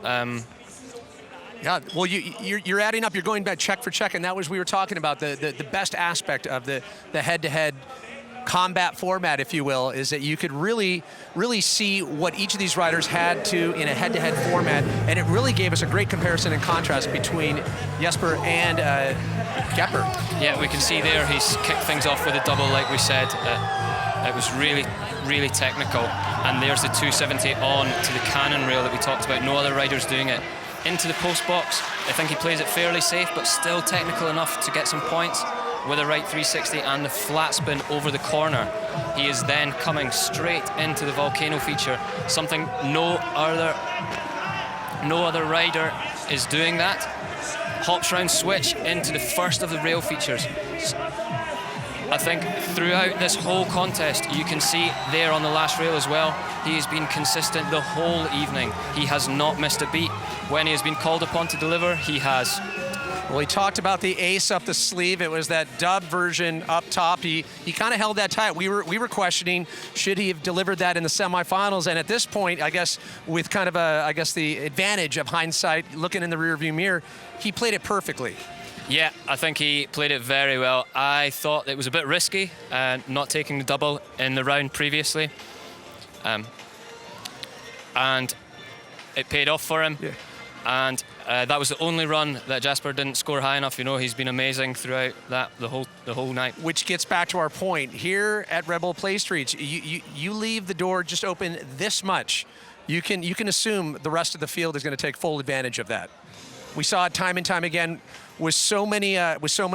yeah, well, you're adding up. You're going back check for check, and that was we were talking about the best aspect of the head-to-head combat format, if you will, is that you could really see what each of these riders had to in a head-to-head format, and it really gave us a great comparison and contrast between Jesper and Gepper. Yeah, we can see there he's kicked things off with a double, like we said. It was really technical, and there's the 270 on to the cannon rail that we talked about. No other riders doing it. Into the post box. I think he plays it fairly safe, but still technical enough to get some points. with a right 360 and the flat spin over the corner. He is then coming straight into the volcano feature, something no other rider is doing that. Hops round switch into the first of the rail features. I think throughout this whole contest, you can see there on the last rail as well, he has been consistent the whole evening. He has not missed a beat. When he has been called upon to deliver, he has. Well, he talked about the ace up the sleeve. It was that dub version up top. He kind of held that tight. We were questioning, should he have delivered that in the semifinals? And at this point, I guess with kind of the advantage of hindsight, looking in the rearview mirror, he played it perfectly. Yeah, I think he played it very well. I thought it was a bit risky, not taking the double in the round previously. And it paid off for him. Yeah. And that was the only run that Jasper didn't score high enough. You know, he's been amazing throughout that the whole night. Which gets back to our point here at Red Bull PlayStreets. You leave the door just open this much, you can assume the rest of the field is going to take full advantage of that. We saw it time and time again with so many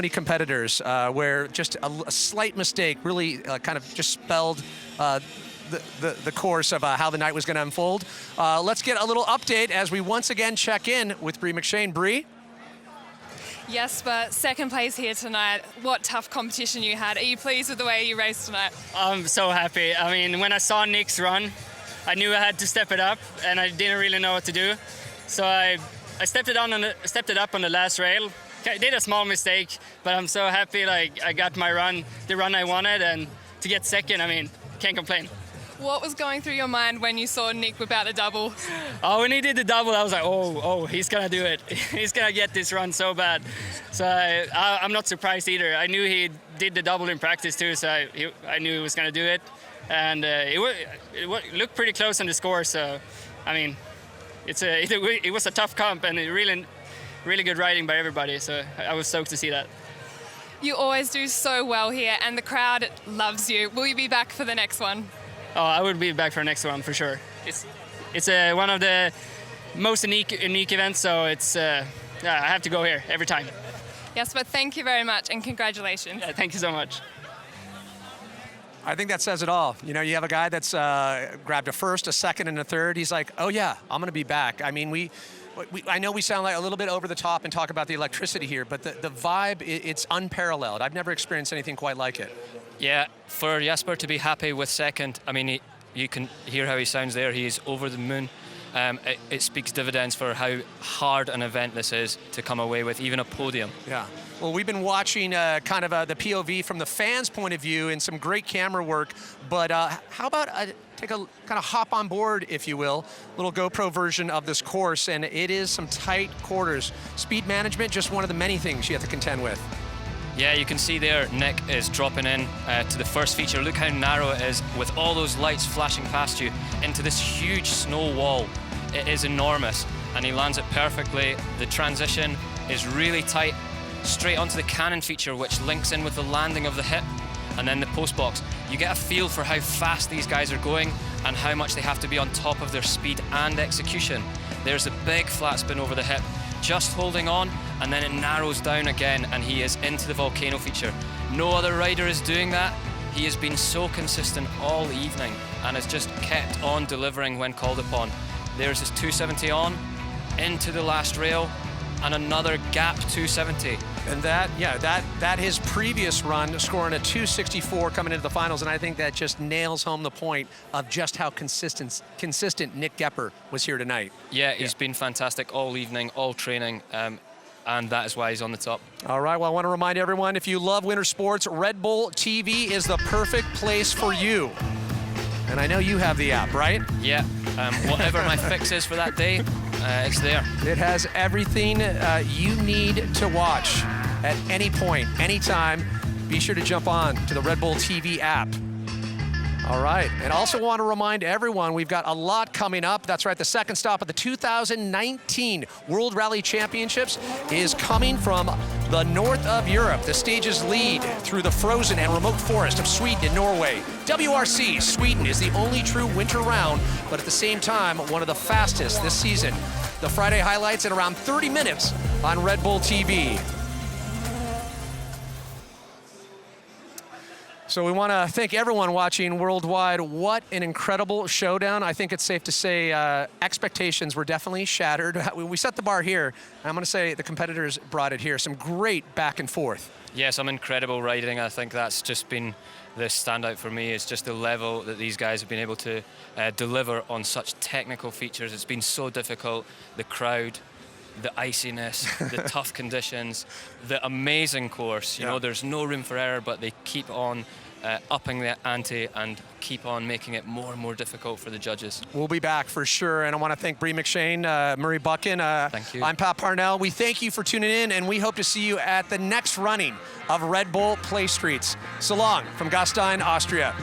competitors where just a slight mistake really kind of just spelled the course of how the night was going to unfold. Let's get a little update as we once again check in with Bree McShane. Bree? Yes, but second place here tonight. What tough competition you had. Are you pleased with the way you raced tonight? I'm so happy. I mean, when I saw Nick's run, I knew I had to step it up, and I didn't really know what to do. So I stepped it up on the last rail. I did a small mistake, but I'm so happy. Like, I got my run, the run I wanted, and to get second, I mean, can't complain. What was going through your mind when you saw Nick whip out the double? Oh, when he did the double, I was like, oh, he's gonna do it. He's gonna get this run so bad. So I'm not surprised either. I knew he did the double in practice too, so I knew he was gonna do it. And it looked pretty close on the score, so I mean, it was a tough comp and really good riding by everybody, so I was stoked to see that. You always do so well here, and the crowd loves you. Will you be back for the next one? Oh, I would be back for the next one for sure. It's one of the most unique events, so it's I have to go here every time. Yes, but thank you very much and congratulations. Yeah, thank you so much. I think that says it all. You know, you have a guy that's grabbed a first, a second, and a third. He's like, oh yeah, I'm going to be back. I mean, I know we sound like a little bit over the top and talk about the electricity here, but the vibe, it's unparalleled. I've never experienced anything quite like it. Yeah, for Jasper to be happy with second, I mean, you can hear how he sounds there. He is over the moon. It speaks dividends for how hard an event this is to come away with, even a podium. Yeah. Well, we've been watching kind of the POV from the fans' point of view and some great camera work, but how about take a kind of hop on board, if you will, little GoPro version of this course, and it is some tight quarters. Speed management, just one of the many things you have to contend with. Yeah, you can see there, Nick is dropping in to the first feature. Look how narrow it is with all those lights flashing past you into this huge snow wall. It is enormous, and he lands it perfectly. The transition is really tight, straight onto the cannon feature, which links in with the landing of the hip, and then the post box. You get a feel for how fast these guys are going and how much they have to be on top of their speed and execution. There's a big flat spin over the hip, just holding on, and then it narrows down again, and he is into the volcano feature. No other rider is doing that. He has been so consistent all evening and has just kept on delivering when called upon. There's his 270 on, into the last rail, and another gap 270. And that his previous run, scoring a 264 coming into the finals, and I think that just nails home the point of just how consistent Nick Gepper was here tonight. Yeah, he's been fantastic all evening, all training, and that is why he's on the top. All right, well, I want to remind everyone, if you love winter sports, Red Bull TV is the perfect place for you. And I know you have the app, right? Yeah, whatever my fix is for that day, it's there. It has everything you need to watch at any point, anytime. Be sure to jump on to the Red Bull TV app. All right, and also want to remind everyone we've got a lot coming up. That's right, the second stop of the 2019 World Rally Championships is coming from the north of Europe. The stages lead through the frozen and remote forest of Sweden and Norway. WRC Sweden is the only true winter round, but at the same time, one of the fastest this season. The Friday highlights in around 30 minutes on Red Bull TV. So we want to thank everyone watching worldwide. What an incredible showdown. I think it's safe to say expectations were definitely shattered. We set the bar here. I'm going to say the competitors brought it here. Some great back and forth. Yeah, some incredible riding. I think that's just been the standout for me. It's just the level that these guys have been able to deliver on such technical features. It's been so difficult. The crowd, the iciness, the tough conditions, the amazing course. You know, there's no room for error, but they keep on upping the ante and keep on making it more and more difficult for the judges. We'll be back for sure, and I want to thank Bree McShane, Murray Buchan. Thank you. I'm Pat Parnell. We thank you for tuning in, and we hope to see you at the next running of Red Bull PlayStreets. So long from Gastein, Austria.